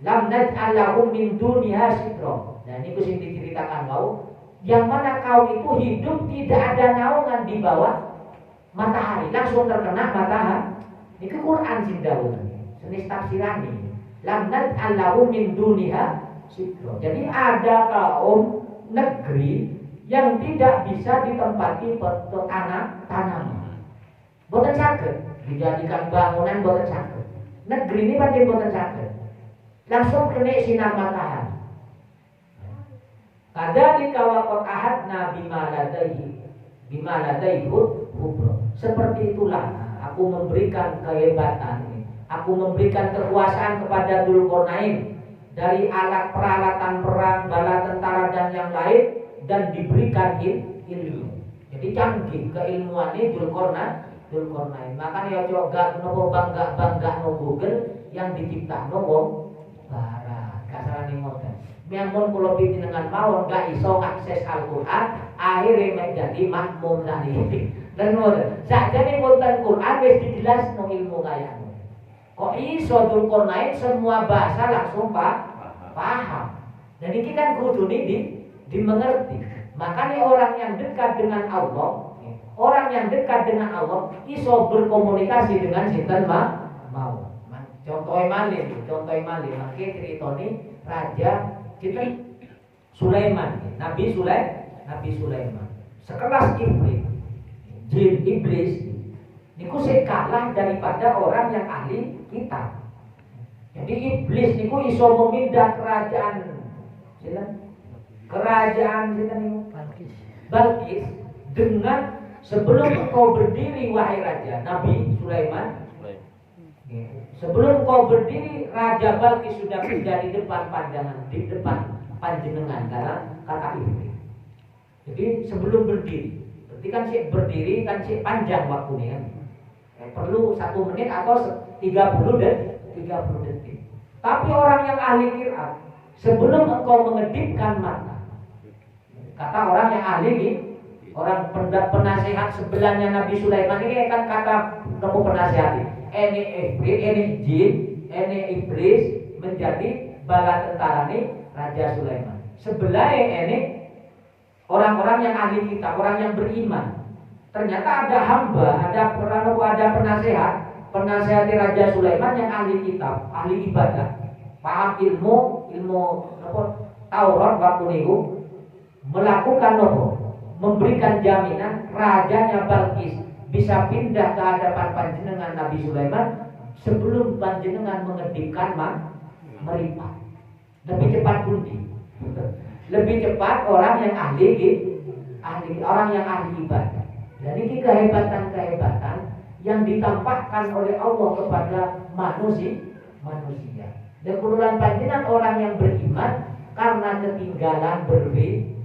Lam naj'al lahum min duniha sitra. Nah ini sing diceritakan mau, yang mana kaum itu hidup tidak ada naungan di bawah matahari, langsung terkena matahari. Ini Quran sing dawuh. Senis tafsirane. Lam naj'al lahum min duniha sitra. Jadi ada kaum negeri yang tidak bisa ditempati tanaman. Boten saged dijadikan bangunan, boten saged. Negeri ini pancen boten saged. Langsung kena sinar matahari. Kadzalika waqad ahadna bima ladaihi kubra. Seperti itulah aku memberikan kehebatan, aku memberikan kekuasaan kepada Dzulqarnain dari alat peralatan perang, bala tentara dan yang lain, dan diberikan ilmu. Jadi canggih keilmuannya Dzulqarnain. Makanya ya gak nopo bangga no Google yang diciptakno wong barat. Kasarane ngoten. Miamun kula pinjenengan mawon gak iso akses Al-Qur'an, akhire mek dadi makmum tadi. Dan ngoten. Sakjane wonten Qur'an wis dijelasno ilmu kaya ngoten. Kok iso Dzulqarnain semua bahasa langsung paham. Dan ini kan kudune dimengerti. Makanya orang yang dekat dengan Allah, iso berkomunikasi dengan sinten mau. Contohnya malih. Makanya cerita ini raja kita Sulaiman, Nabi Sulaiman. Sekelas iblis, niku kalah daripada orang yang ahli kitab. Jadi iblis niku iso memindah kerajaan Balkis dengan sebelum engkau berdiri wahai raja Nabi Sulaiman. Sebelum kau berdiri, Raja Balkis sudah berada di depan panjenengan, kata iblis. Jadi sebelum berdiri, berarti kan si berdiri kan si panjang waktunya. Perlu 1 menit atau 30 detik. Tapi orang yang ahli qiraat, sebelum engkau mengedipkan mata, kata orang yang ahli orang penasehat sebelahnya Nabi Sulaiman ini kan kata kamu penasehati. Ini jin, ini iblis menjadi bala tentara nih Raja Sulaiman. Sebelahnya ini orang-orang yang ahli kitab, orang yang beriman. Ternyata ada hamba, ada penasehat Raja Sulaiman yang ahli kitab, ahli ibadah, paham ilmu Taurat waktu niku, melakukan memberikan jaminan rajanya Balkis bisa pindah ke hadapan panjenengan Nabi Sulaiman sebelum panjenengan mengedipkan meripat. Lebih cepat bundi. Lebih cepat orang yang ahli ibadah. Dan ini kehebatan yang ditampakkan oleh Allah kepada manusia. Dan keluran panjenengan orang yang beriman karena ketinggalan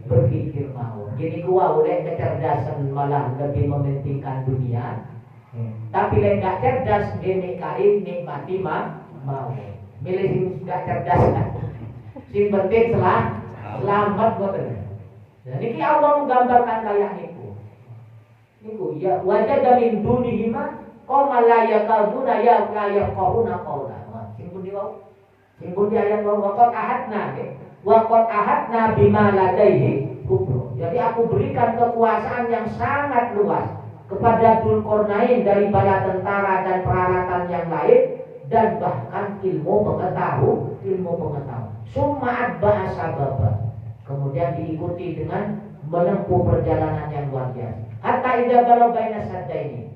berpikir mau. Jadi gua oleh kecerdasan malah lebih mementingkan dunia. Tapi lek gak cerdas DNKI nikmati mau. Milih sing gak cerdas kan. Sing penting selamat boten. Dan ini Allah menggambarkan kayak niku. Niku ya wajada min dunihima qauman la yakaduna ya la yafqahuna qawla. Sing pundi wae? Sing pundi ayat wa qad ahadna wa qad ahadna bima ladaihi kubro. Jadi aku berikan kekuasaan yang sangat luas kepada Dzulqarnain dari bala tentara dan peralatan yang lain dan bahkan ilmu pengetahuan. Summa atba'a sababa. Kemudian diikuti dengan menempuh perjalanan yang luar biasa. Hatta idza balagha saddaini.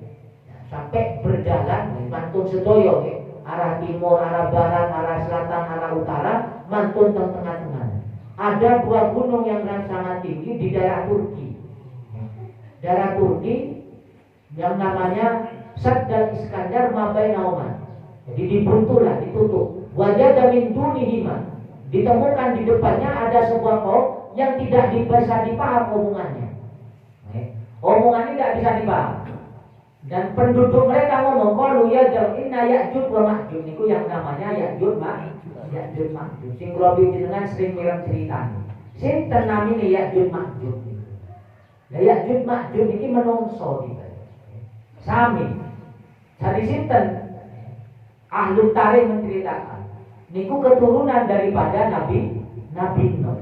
Sampai berjalan mantun sedoyo arah timur, arah barat, arah selatan, arah utara, mantun tengah-tengah. Ada dua gunung yang sangat tinggi di daerah Turki. Daerah Turki yang namanya Saddal Iskandar Mabainahuma. Jadi dibuntulah, ditutup. Wajada min dunihima. Ditemukan di depannya ada sebuah kaum yang tidak bisa dipaham omongannya. Omongannya tidak bisa dipaham. Dan penduduk mereka ngomong qalu ya inna Ya'juj wa Ma'juj niku yang namanya Ya'juj Ma'juj. Sing kula dengan sering mireng cerita. Sinten namine Ya'juj Ma'juj. Ya Ya'juj Ma'juj iki menungso iki. Sami. Jadi sinten ahli tarikh menceritakan niku keturunan daripada Nabi Nuh.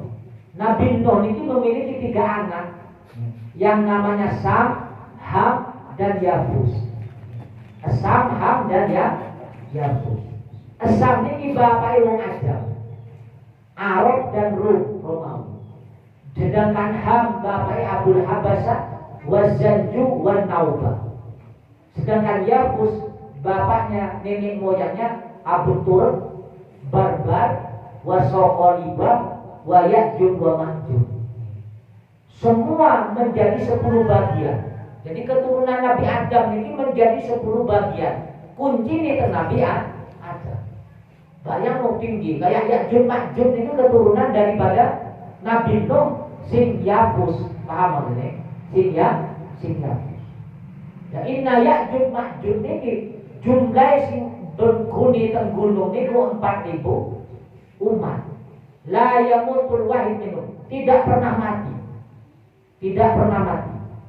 Nabi Nuh niki memiliki 3 anak yang namanya Sam, Ham, dan Yafus. Sam, Ham, dan Yafus. Sam niki bapak wong Adam, Arab dan Rum, Romawi. Sedangkan Ham bapak Abul Habasah, Wazanju, wan Naubah. Sedangkan Yafus bapaknya nenek moyangnya Abu Turk, Barbar, Wasokoliba, wa Ya'juj wa Ma'juj. Semua menjadi 10 bagian. Jadi keturunan Nabi Adam ini menjadi 10 bagian. Kunci ini ke Nabi Adam. Bayang mau tinggi kayak Ya'juj Ma'juj itu keturunan daripada Nabi Nuh sing Yafus. Paham ini? Sing Yafus. Ya inna Ya'juj Ma'juj ini jumlah sing berhuni teng gunung niku 4.000 umat. La yamutul wahid minhum, tidak pernah mati.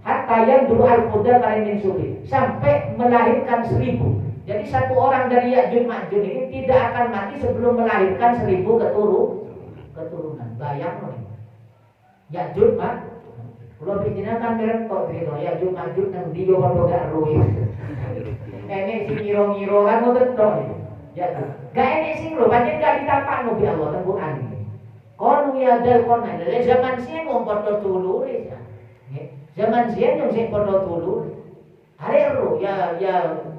Hatta yang dulu al-Quda kalimin sulit sampai melahirkan 1000. Jadi satu orang dari Ya'juj Ma'juj ini tidak akan mati sebelum melahirkan 1000 keturunan. Bayang nih. Ya'juj Ma'juj. Kalau bikinnya kan merek kok gitu. Ya'juj Ma'juj yang dia padha gak ruwih. Enek sing ngiro-ngiro kan ngoten tok. Ya kan. Gak enek sing lho, pancen gak ditampakno bi Allah teng Quran iki. Kon ya dal kon lha zaman sing wong padha dulure ya. Zaman sien yang sing padha dulure. Are ro ya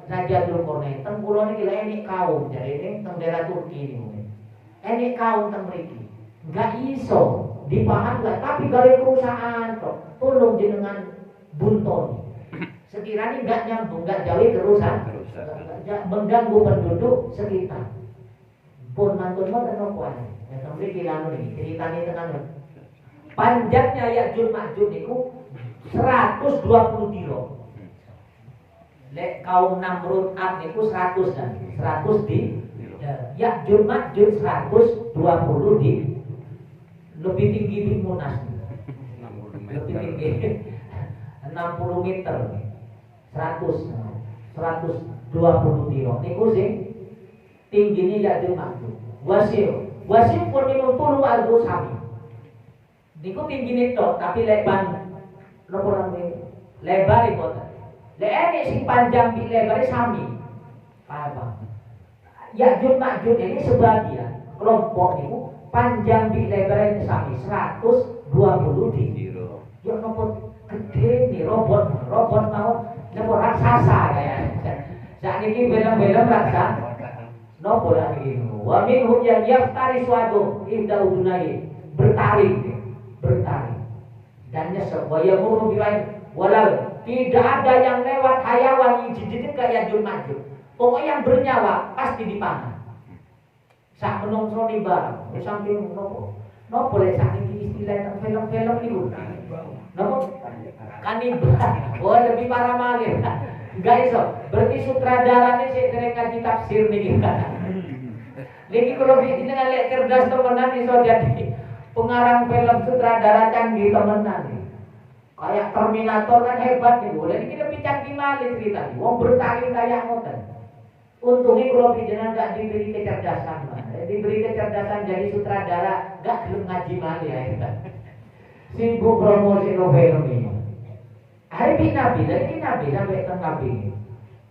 Raja Dzulqarnain teng kula niki lha enek kaum jare ning teng daerah Turki niku. Enek kaum teng mriki. Gak iso dipaham gak tapi gawe kerusakan tok. Tolong jenengan buntoni. Sekiranya nggak nyambung, nggak jauh kerusakan, mengganggu penduduk sekitar. Pun mantun mau tenopo ae. Ya sampai kilanu nih, ceritanya tenan. Panjangnya Ya'juj Ma'juj niku 120 kilo. Lek kaum Namrud Ad niku 100 kan. 100 di Ya'juj Ma'juj 120 di lebih tinggi di Monas. Lebih tinggi 60 meter. 120 kilo. Niku sing tingginya Ya'juj Ma'juj. Wasil pun 50 algo sami. Niku tingginya tok tapi lebar nopo nang lebar iki. Lek enek sing panjang di lebar sami. Apa? Ya'juj Ma'juj ini sebagian kelompok niku panjang di lebar sami 120 kilo. Yo nopo gede nih robot mau nopo raksasa kayak. Sakniki film-film raksasa. Nopo lagi wa minhum yang yaftari suatu inda udunai bertarik dan nyesek wa yamuru bilain walal tidak ada yang lewat hayawan yang jijik kayak Ya'juj Ma'juj. Pokoknya yang bernyawa pasti dipangan. sak menungso ni barang saking nopo lek saking istilah teng film-film niku nopo kanibal lebih parah malih enggak iso berarti sutradarane sik dereng ngaji tafsir niki niki kalau jenengan lek cerdas temenan iso jadi pengarang film sutradara canggih temenan nih. Kayak Terminator kan hebat nih, boleh ini lebih canggih malih cerita nih. Wong bertahun kayak ngoten. Untungnya kalau jenengan gak diberi kecerdasan, diberi kecerdasan jadi sutradara, gak belum ngaji malih ya. Sibuk promosi novel ini. Hari Nabi, dari Nabi sampai ke Nabi.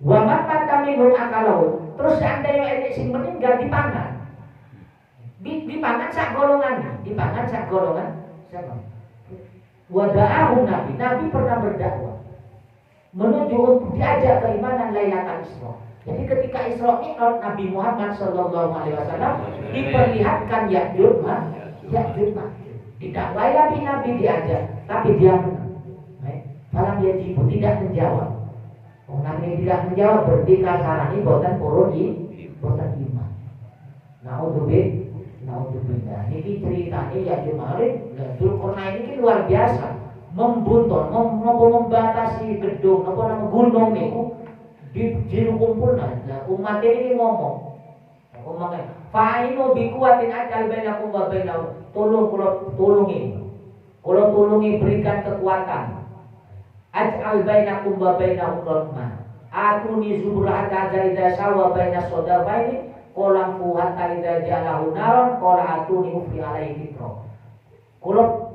Wamat kami belum akalau. Terus seandainya enek sing meninggal dipangan. Dipangan sak golongan, dipangan sak golongan. Wada'ahu Nabi pernah berdakwah menuju untuk diajak keimanan Lailatul Isra. Jadi ketika Isra Mi'raj Nabi Muhammad SAW diperlihatkan Ya'juj Ma'juj. Didakwai Nabi diajak, tapi dia malah dia tidak menjawab. Nabi tidak menjawab berarti kasarani boten purun boten iman. Naudzubillah. Ini ceritanya Ya'juj Ma'juj. Dzulqarnain ini luar biasa, membunton, membatasi gedung, gunung niku dikumpulna. Umat ini ngomong, fa'inu bikuatin ajal bainakum wa bainahum. Tulungi, berikan kekuatan. Ajal bainakum wa bainahum rahmah. Atuni zubrata idza sawa bainas sadafaini. Kolam fuhat alida jalahu naron kola atuni ufi alaihi fitro. Kulo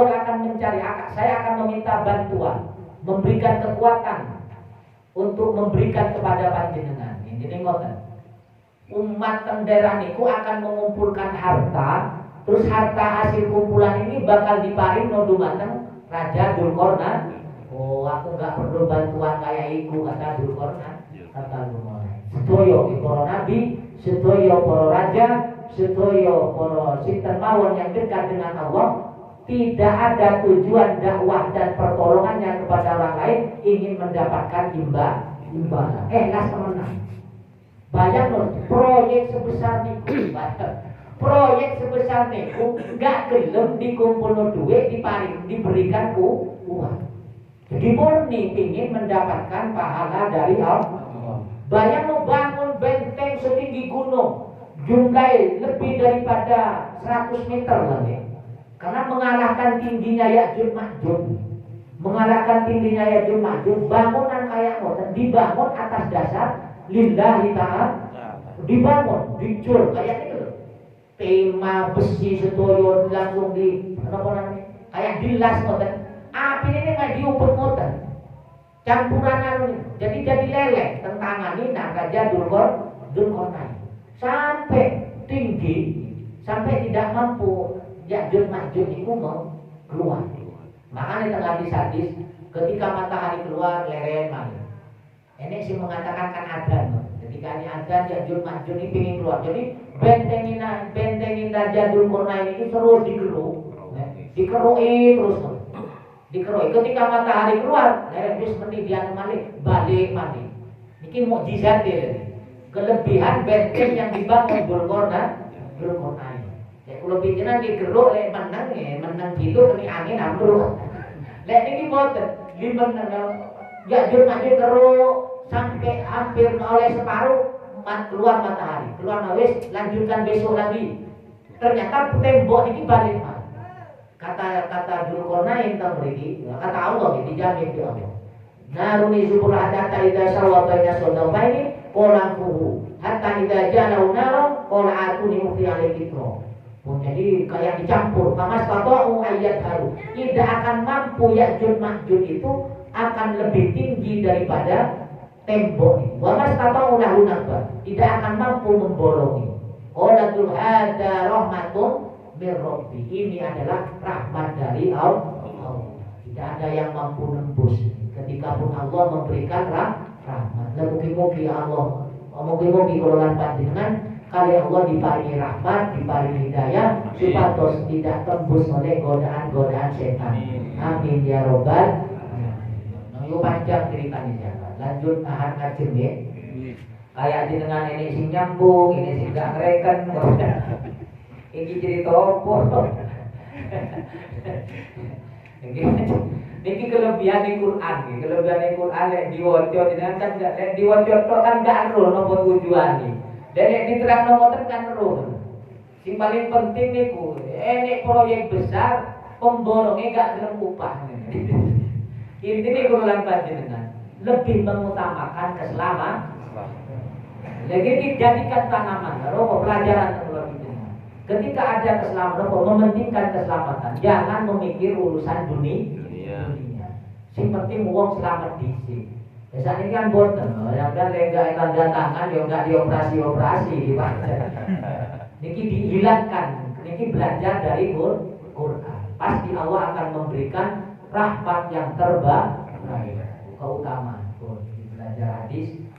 akan mencari, saya akan meminta bantuan, memberikan kekuatan untuk memberikan kepada panjenengan. Ini ngoten. Umat teng daerah niku akan mengumpulkan harta, terus harta hasil kumpulan ini bakal diparing no dumateng Raja Dzulqarnain. Oh, aku nggak perlu bantuan kayak iku, kata Dzulqarnain. Kata Dzulqarnain. Sedoyo para nabi, sedoyo para raja, sedoyo para sinten mawon yang dekat dengan Allah, tidak ada tujuan dakwah dan pertolongannya kepada orang lain ingin mendapatkan imbalan. Las temenan. Banyak loh proyek sebesar niku, proyek sebesar niku nggak gelem dikumpulno duit diparing diberikan uang. Jadi murni ingin mendapatkan pahala dari Allah. Banyak mau bangun benteng setinggi gunung, jumlahnya lebih daripada 100 meter lagi. Karena mengalahkan tingginya Ya'juj Ma'juj, bangunan kayak ngoten dibangun atas dasar lillahi ta'ala, dibangun, dicul kayak itu. Tema besi sedoyo langsung di kayak dilas ngoten. Api ini nggak diumpet ngoten. Campuran jadi leleh tentangan ini Raja Dzulqarnain sampai tinggi sampai tidak mampu Ya'juj Ma'juj itu mau keluar. Makanya tengah hadis ketika matahari keluar leren malih. Ini sih mengatakan kan adzan. Ketika ini adzan Ya'juj Ma'juj ini ingin keluar. Jadi bentengin Raja Dzulqarnain ini terus dikerui terus. Dikeroi ketika matahari keluar, wis meni dian malih balik malih. Niki mukjizat ya. Kelebihan benteng yang dibangun Dzulqarnain. Ya kula pikiran digeruk lek menang gitu kene angin ambruk. Lek niki boten, di menang Ya'juj Ma'juj keruk sampai hampir oleh separuh keluar matahari. Keluar wis lanjutkan besok lagi. Ternyata tembok niki balik malih. Kata Dzulqarnain teng mriki, kata Allah dijamin di Allah. Naruni zubur hatta idza sawa baina sadafaini qala fuhu hatta idza jalau naron qala atuni ufi alaihi fitro. Jadi kayak dicampur, famas tata'u ayat haru. Tidak akan mampu Ya'juj Ma'juj itu akan lebih tinggi daripada tembok ini. Wa mas tata'u lahu naqba. Tidak akan mampu membolongi. Qala dzul hada rahmatun Rabbi, ini adalah rahmat dari Allah. Tidak ada yang mampu nembus. Ketika pun Allah memberikan rahmat. Mugi-mugi Allah, mugi-mugi golongan panjenengan kali Allah diparingi rahmat, diparingi hidayah, supados tidak tembus oleh godaan-godaan setan. Amin ya robbal. Panjang ceritanya. Lanjut ahad ngajeng ya. Kayak jenengan ini sing nyambung, ini sing gak ngereken. Iki cerita opo? Niki kelebihan di Quran, kelebihan di Quran lek diwaca jenengan kan gak lek diwaca tok kan gak ero napa tujuane. Lek diterangno ngoten kan ero. Sing paling penting niku, nek proyek besar pemborongnya gak gelem upah. Intine kula panjenengan lebih mengutamakan keselamatan. Lagi dijadikan tanaman, rokok pelajaran keluar jenengan. Ketika ada keselamatan, rokok mementingkan keselamatan. Jangan memikir urusan dunia. Sing penting uang selamat dhisik. Biasa ini kan boten, yang kan enggak tanda tangan, yang enggak dioperasi di pasar. Niki dihilangkan, niki belajar dari Quran. Pasti Allah akan memberikan rahmat yang terbaik. Keutamaan. Belajar hadis.